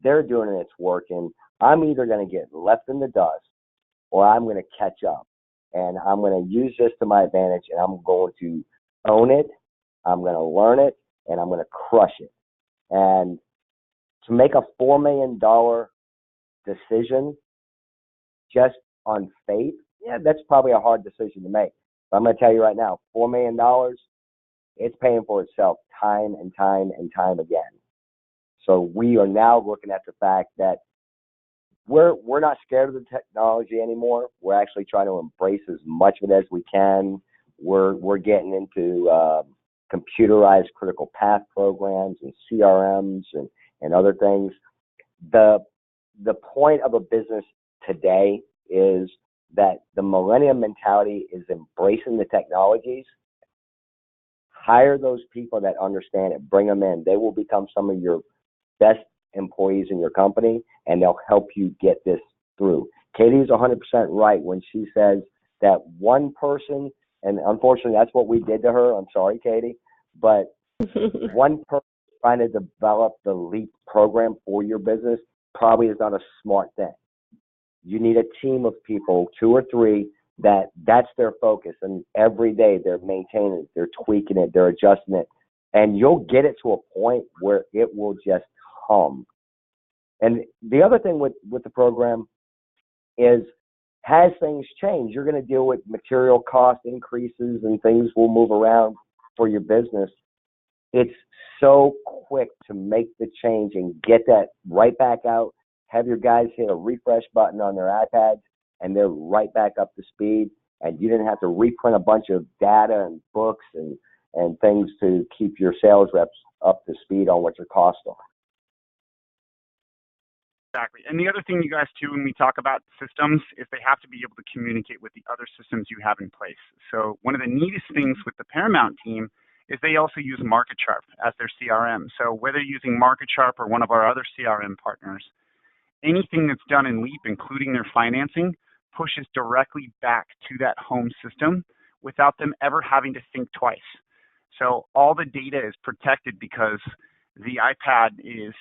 they're doing it, it's working. I'm either going to get left in the dust or I'm going to catch up. And I'm going to use this to my advantage and I'm going to own it. I'm going to learn it, and I'm going to crush it. And to make a $4 million decision just on faith, that's probably a hard decision to make. But I'm going to tell you right now, $4 million, it's paying for itself time and time and time again. So we are now looking at the fact that we're not scared of the technology anymore. We're actually trying to embrace as much of it as we can. We're getting into computerized critical path programs and CRMs and other things. The point of a business today is that the millennium mentality is embracing the technologies. Hire those people that understand it. Bring them in. They will become some of your best employees in your company, and they'll help you get this through. Katie's 100% right when she says that one person, and unfortunately that's what we did to her. I'm sorry, Katie, but one person trying to develop the LEAP program for your business probably is not a smart thing. You need a team of people, 2 or 3, that's their focus. And every day they're maintaining it, they're tweaking it, they're adjusting it. And you'll get it to a point where it will just hum. And the other thing with the program is, as things change, you're going to deal with material cost increases and things will move around for your business. It's so quick to make the change and get that right back out. Have your guys hit a refresh button on their iPads and they're right back up to speed. And you didn't have to reprint a bunch of data and books and things to keep your sales reps up to speed on what your costs are. Exactly. And the other thing, you guys, too, when we talk about systems, is they have to be able to communicate with the other systems you have in place. So one of the neatest things with the Paramount team is they also use MarketSharp as their CRM. So whether you're using MarketSharp or one of our other CRM partners, anything that's done in Leap, including their financing, pushes directly back to that home system without them ever having to think twice. So all the data is protected because the iPad is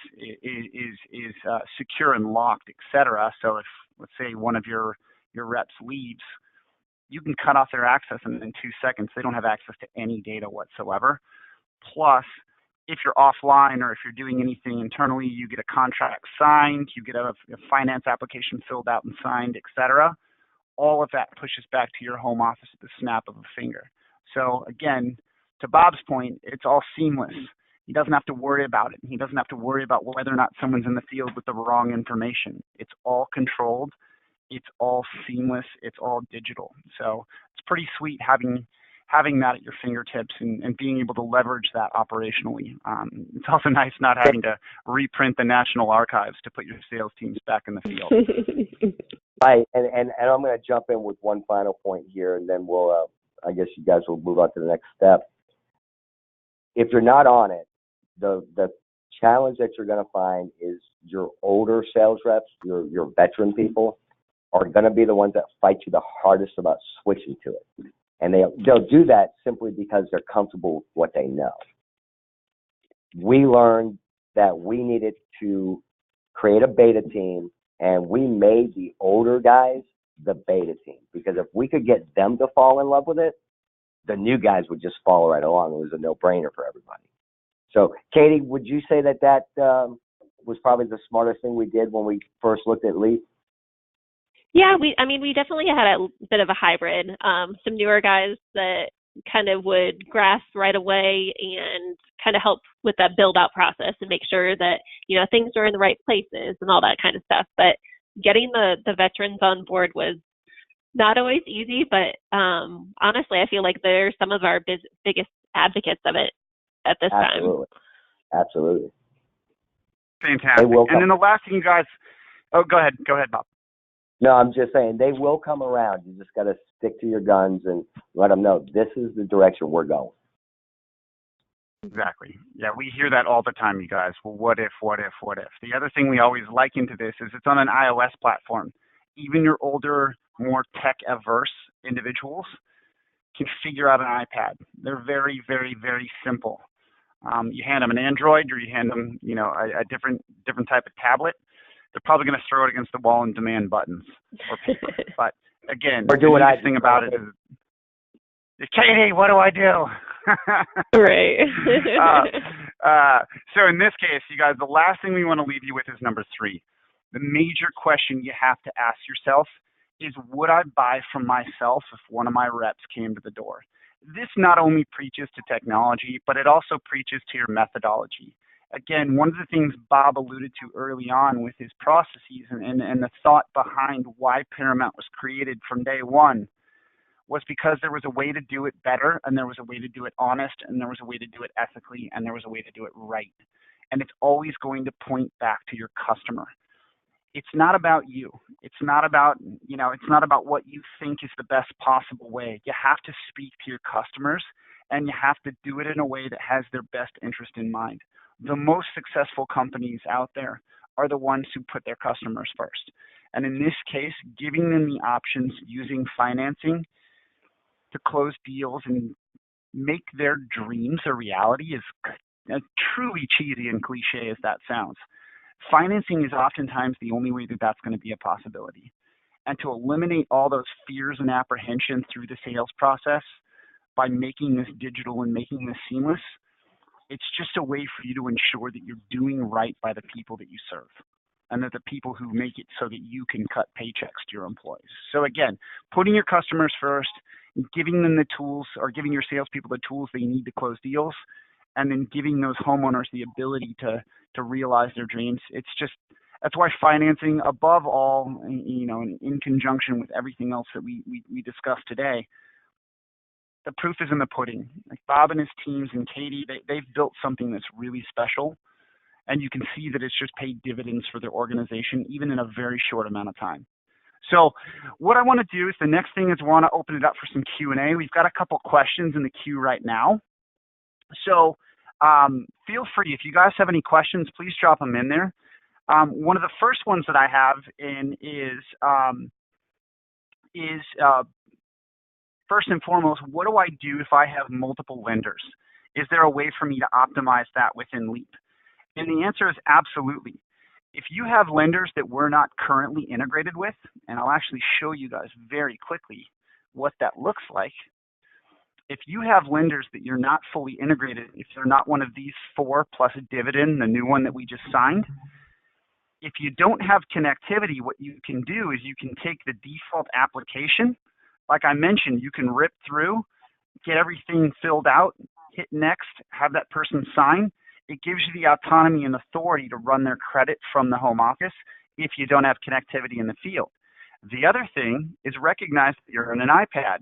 secure and locked, etc. So if, let's say, one of your reps leaves, you can cut off their access, and in 2 seconds they don't have access to any data whatsoever. Plus, if you're offline or if you're doing anything internally, you get a contract signed, you get a finance application filled out and signed, etc. All of that pushes back to your home office at the snap of a finger. So again, to Bob's point, it's all seamless. He doesn't have to worry about it. He doesn't have to worry about whether or not someone's in the field with the wrong information. It's all controlled. It's all seamless. It's all digital. So it's pretty sweet having that at your fingertips and being able to leverage that operationally. It's also nice not having to reprint the National Archives to put your sales teams back in the field. Right, and I'm going to jump in with one final point here, and then we'll, I guess you guys will move on to the next step. If you're not on it, the challenge that you're going to find is your older sales reps, your veteran people, are going to be the ones that fight you the hardest about switching to it. And they'll do that simply because they're comfortable with what they know. We learned that we needed to create a beta team, and we made the older guys the beta team, because if we could get them to fall in love with it, the new guys would just follow right along. It was a no-brainer for everybody. So, Katie, would you say that was probably the smartest thing we did when we first looked at Leap? Yeah, we definitely had a bit of a hybrid. Some newer guys that kind of would grasp right away and kind of help with that build-out process and make sure that, things are in the right places and all that kind of stuff. But getting the veterans on board was not always easy, but honestly, I feel like they're some of our biggest advocates of it at this time. Absolutely. Fantastic. And then the last thing, you guys, go ahead, Bob. No, I'm just saying they will come around. You just got to stick to your guns and let them know this is the direction we're going. Exactly. Yeah, we hear that all the time, you guys. Well, what if? The other thing we always liken to this is it's on an iOS platform. Even your older, more tech-averse individuals can figure out an iPad. They're very, very, very simple. You hand them an Android or you hand them, a different type of tablet, they're probably going to throw it against the wall and demand buttons or paper. But again, the nice thing about it is, Katie, what do I do? Right. So in this case, you guys, the last thing we want to leave you with is number 3. The major question you have to ask yourself is, would I buy from myself if one of my reps came to the door? This not only preaches to technology, but it also preaches to your methodology. Again, one of the things Bob alluded to early on with his processes and the thought behind why Paramount was created from day one was because there was a way to do it better, and there was a way to do it honest, and there was a way to do it ethically, and there was a way to do it right. And it's always going to point back to your customer. It's not about you. It's not about, it's not about what you think is the best possible way. You have to speak to your customers, and you have to do it in a way that has their best interest in mind. The most successful companies out there are the ones who put their customers first. And in this case, giving them the options using financing to close deals and make their dreams a reality is as truly cheesy and cliche as that sounds, financing is oftentimes the only way that that's going to be a possibility. And to eliminate all those fears and apprehensions through the sales process by making this digital and making this seamless, it's just a way for you to ensure that you're doing right by the people that you serve and that the people who make it so that you can cut paychecks to your employees. So again, putting your customers first, giving them the tools, or giving your salespeople the tools they need to close deals, and then giving those homeowners the ability to realize their dreams. It's just, that's why financing, above all, in conjunction with everything else that we discussed today, the proof is in the pudding. Like Bob and his teams and Katie, they've built something that's really special, and you can see that it's just paid dividends for their organization, even in a very short amount of time. So what I want to do is, the next thing is, we want to open it up for some Q&A. We've got a couple questions in the queue right now. So feel free, if you guys have any questions, please drop them in there. One of the first ones that I have is first and foremost, what do I do if I have multiple lenders? Is there a way for me to optimize that within Leap? And the answer is absolutely. If you have lenders that we're not currently integrated with, and I'll actually show you guys very quickly what that looks like. If you have lenders that you're not fully integrated, if they're not one of these 4 plus a dividend, the new one that we just signed, if you don't have connectivity, what you can do is you can take the default application. Like I mentioned, you can rip through, get everything filled out, hit next, have that person sign. It gives you the autonomy and authority to run their credit from the home office if you don't have connectivity in the field. The other thing is recognize that you're on an iPad.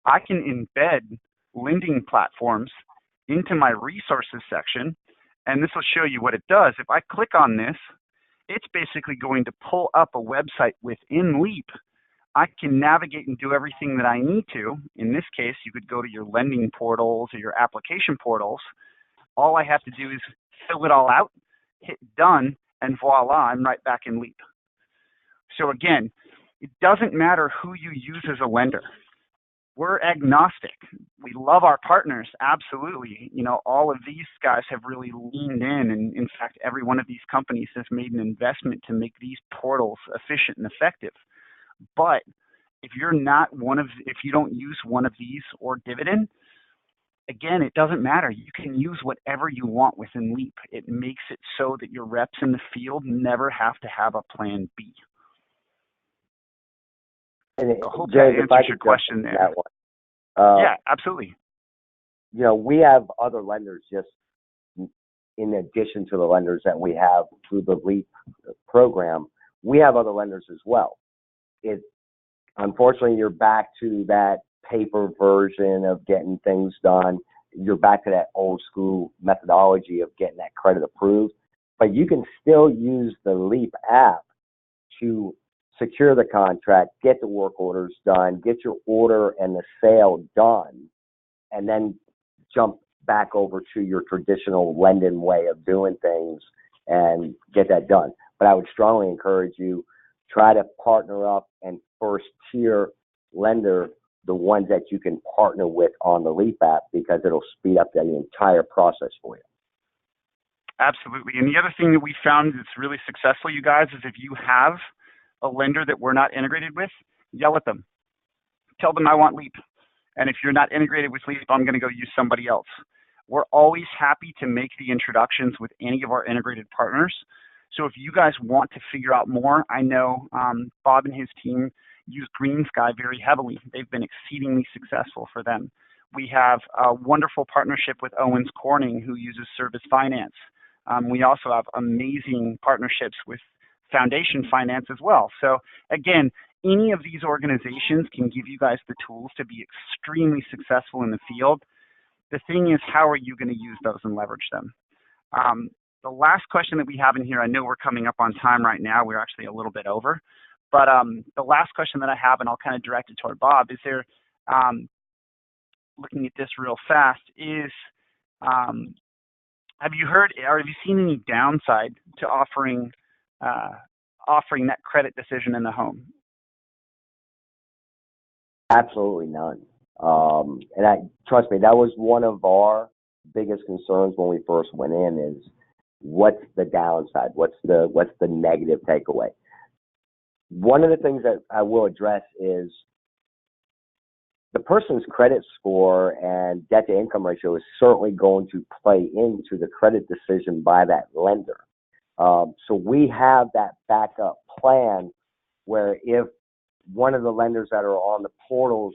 I can embed lending platforms into my resources section, and this will show you what it does. If I click on this, it's basically going to pull up a website within Leap. I can navigate and do everything that I need to. In this case, you could go to your lending portals or your application portals. All I have to do is fill it all out, hit done, and voila, I'm right back in Leap. So again, it doesn't matter who you use as a lender. We're agnostic. We love our partners, absolutely. All of these guys have really leaned in, and in fact, every one of these companies has made an investment to make these portals efficient and effective. But if you don't use one of these or Dividend, again, it doesn't matter. You can use whatever you want within Leap. It makes it so that your reps in the field never have to have a plan B. I hope that answers your question there. Yeah, absolutely. We have other lenders, just in addition to the lenders that we have through the Leap program. We have other lenders as well. Unfortunately, you're back to that paper version of getting things done. You're back to that old school methodology of getting that credit approved. But you can still use the Leap app to secure the contract, get the work orders done, get your order and the sale done, and then jump back over to your traditional lending way of doing things and get that done. But I would strongly encourage you, try to partner up and first tier lender the ones that you can partner with on the Leap app, because it'll speed up the entire process for you. Absolutely. And the other thing that we found that's really successful, you guys, is if you have a lender that we're not integrated with, yell at them. Tell them I want Leap. And if you're not integrated with Leap, I'm going to go use somebody else. We're always happy to make the introductions with any of our integrated partners. So if you guys want to figure out more, I know Bob and his team use Green Sky very heavily. They've been exceedingly successful for them. We have a wonderful partnership with Owens Corning, who uses Service Finance. We also have amazing partnerships with Foundation Finance as well. So again, any of these organizations can give you guys the tools to be extremely successful in the field. The thing is, how are you going to use those and leverage them? The last question that we have in here, I know we're coming up on time right now. We're actually a little bit over. But the last question that I have, and I'll kind of direct it toward Bob, is there, looking at this real fast, is have you heard or have you seen any downside to offering that credit decision in the home? Absolutely none. And trust me, that was one of our biggest concerns when we first went in is what's the downside? What's the negative takeaway? One of the things that I will address is the person's credit score and debt to income ratio is certainly going to play into the credit decision by that lender. So we have that backup plan where if one of the lenders that are on the portals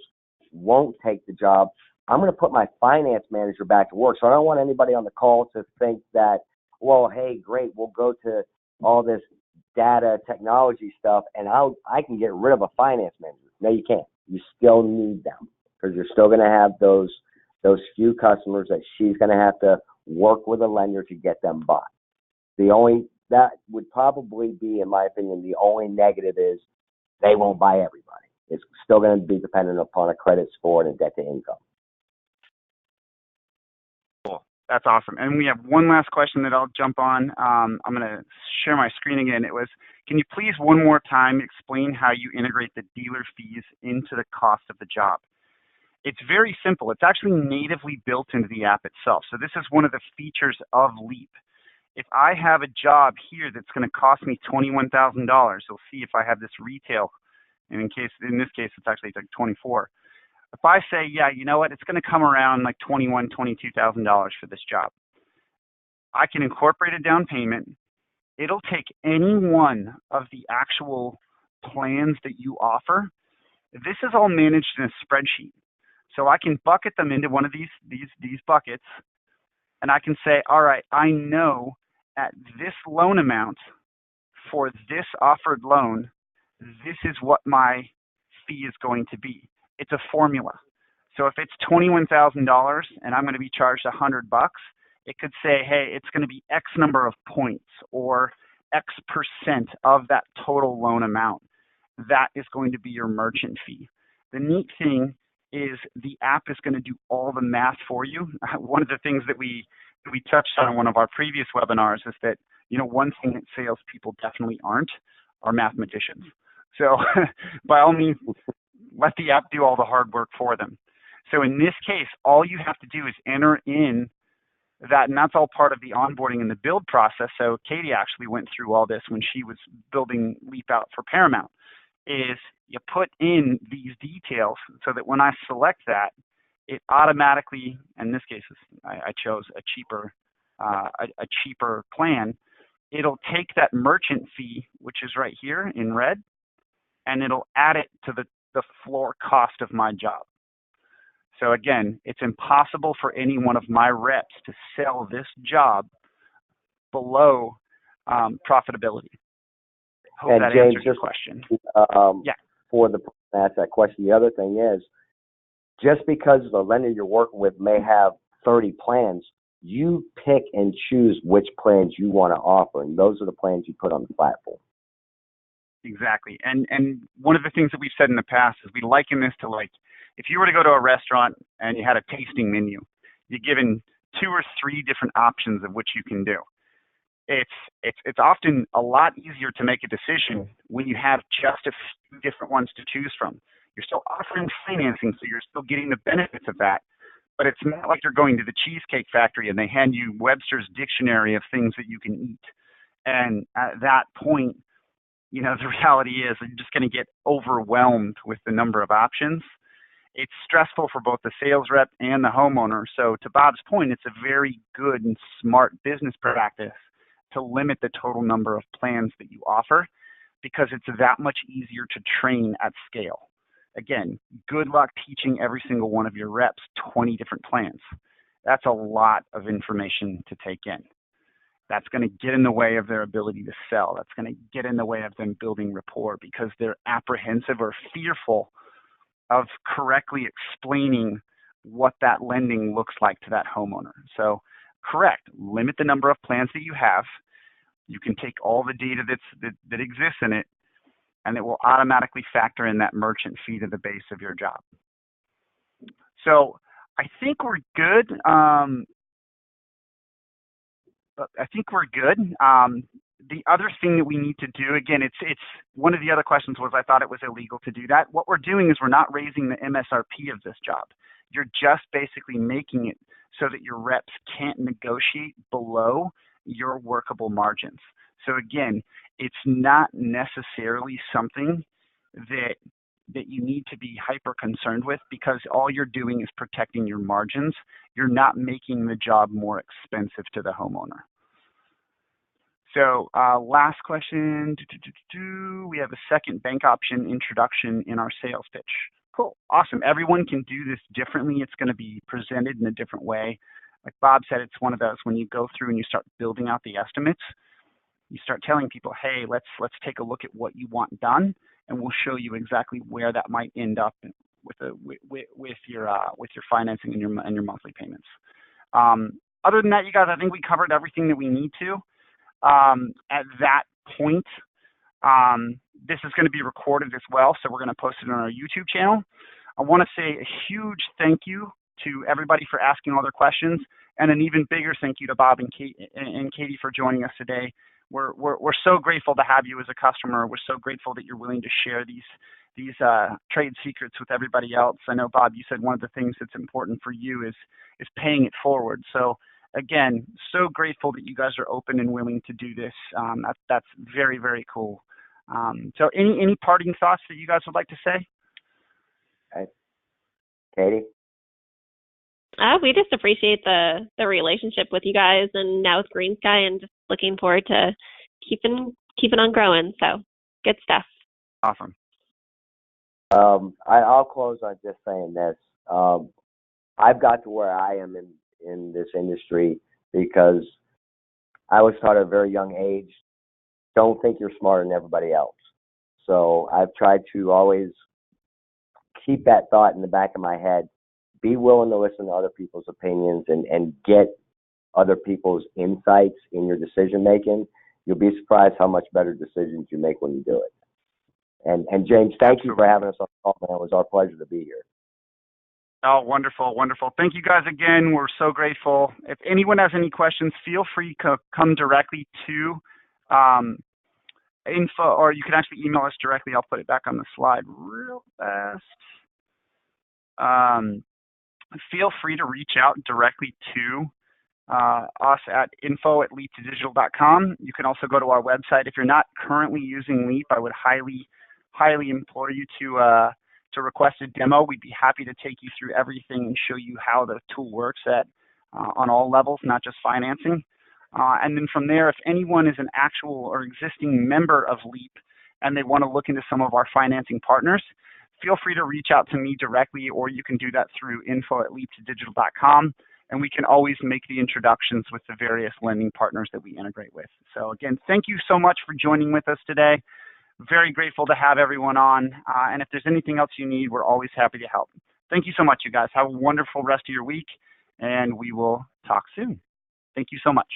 won't take the job, I'm going to put my finance manager back to work. So I don't want anybody on the call to think that, well, hey, great, we'll go to all this data technology stuff and I can get rid of a finance manager. No, you can't. You still need them because you're still going to have those few customers that she's going to have to work with a lender to get them bought. That would probably be, in my opinion, the only negative is they won't buy everybody. It's still going to be dependent upon a credit score and a debt to income. Cool. That's awesome. And we have one last question that I'll jump on. I'm going to share my screen again. It was, can you please one more time explain how you integrate the dealer fees into the cost of the job? It's very simple. It's actually natively built into the app itself. So this is one of the features of Leap. If I have a job here that's going to cost me $21,000, you'll see if I have this retail, and in this case, it's actually like 24. If I say, yeah, you know what, it's going to come around like $21,000, $22,000 for this job, I can incorporate a down payment. It'll take any one of the actual plans that you offer. This is all managed in a spreadsheet. So I can bucket them into one of these buckets, and I can say, all right, I know at this loan amount for this offered loan, this is what my fee is going to be. It's a formula. So if it's $21,000 and I'm going to be charged $100, it could say, hey, it's going to be X number of points or X% of that total loan amount. That is going to be your merchant fee. The neat thing is the app is going to do all the math for you. One of the things that we touched on in one of our previous webinars is that, one thing that salespeople definitely aren't are mathematicians. So by all means, let the app do all the hard work for them. So in this case, all you have to do is enter in that, and that's all part of the onboarding and the build process. So Katie actually went through all this when she was building Leap out for Paramount, is you put in these details so that when I select that, it automatically, in this case, I chose a cheaper plan. It'll take that merchant fee, which is right here in red, and it'll add it to the floor cost of my job. So again, it's impossible for any one of my reps to sell this job below profitability. Hope and that James, answers your question. Yeah. For the person to ask that question, the other thing is, just because the lender you're working with may have 30 plans, you pick and choose which plans you want to offer, and those are the plans you put on the platform. Exactly. And one of the things that we've said in the past is we liken this to, like, if you were to go to a restaurant and you had a tasting menu, you're given 2 or 3 different options of which you can do. It's often a lot easier to make a decision when you have just a few different ones to choose from. You're still offering financing, so you're still getting the benefits of that. But it's not like you're going to the Cheesecake Factory and they hand you Webster's dictionary of things that you can eat. And at that point, the reality is you're just going to get overwhelmed with the number of options. It's stressful for both the sales rep and the homeowner. So to Bob's point, it's a very good and smart business practice to limit the total number of plans that you offer, because it's that much easier to train at scale. Again, good luck teaching every single one of your reps 20 different plans. That's a lot of information to take in. That's going to get in the way of their ability to sell. That's going to get in the way of them building rapport because they're apprehensive or fearful of correctly explaining what that lending looks like to that homeowner. So correct, limit the number of plans that you have. You can take all the data that exists in it, and it will automatically factor in that merchant fee to the base of your job. So I think we're good. The other thing that we need to do, again, it's one of the other questions was I thought it was illegal to do that. What we're doing is we're not raising the MSRP of this job. You're just basically making it so that your reps can't negotiate below your workable margins. So again, it's not necessarily something that you need to be hyper concerned with, because all you're doing is protecting your margins. You're not making the job more expensive to the homeowner. So last question, we have a second bank option introduction in our sales pitch. Cool, awesome. Everyone can do this differently. It's going to be presented in a different way. Like Bob said, it's one of those when you go through and you start building out the estimates, you start telling people, hey, let's take a look at what you want done, and we'll show you exactly where that might end up with your financing and your monthly payments. Other than that, you guys, I think we covered everything that we need to. At that point, this is going to be recorded as well, so we're going to post it on our YouTube channel. I want to say a huge thank you to everybody for asking all their questions, and an even bigger thank you to Bob and Katie for joining us today. We're so grateful to have you as a customer. We're so grateful that you're willing to share these trade secrets with everybody else. I know, Bob, you said one of the things that's important for you is paying it forward. So again, so grateful that you guys are open and willing to do this. That's very, very cool. So any parting thoughts that you guys would like to say? Okay. Katie? We just appreciate the relationship with you guys, and now with Green Sky, and just looking forward to keeping on growing. So good stuff. Awesome. I'll close on just saying this. I've got to where I am in this industry because I was taught at a very young age, don't think you're smarter than everybody else. So I've tried to always keep that thought in the back of my head. Be willing to listen to other people's opinions and get other people's insights in your decision making. You'll be surprised how much better decisions you make when you do it. And James, thank you for having us on the call, man. It was our pleasure to be here. Oh, wonderful, wonderful. Thank you guys again. We're so grateful. If anyone has any questions, feel free to come directly to info, or you can actually email us directly. I'll put it back on the slide real fast. Feel free to reach out directly to us at info@leap2digital.com. You can also go to our website. If you're not currently using Leap, I would highly implore you to request a demo. We'd be happy to take you through everything and show you how the tool works on all levels, not just financing. And then from there, if anyone is an actual or existing member of Leap and they want to look into some of our financing partners, feel free to reach out to me directly, or you can do that through info@leap2digital.com, and we can always make the introductions with the various lending partners that we integrate with. So again, thank you so much for joining with us today. Very grateful to have everyone on, and if there's anything else you need, we're always happy to help. Thank you so much, you guys. Have a wonderful rest of your week, and we will talk soon. Thank you so much.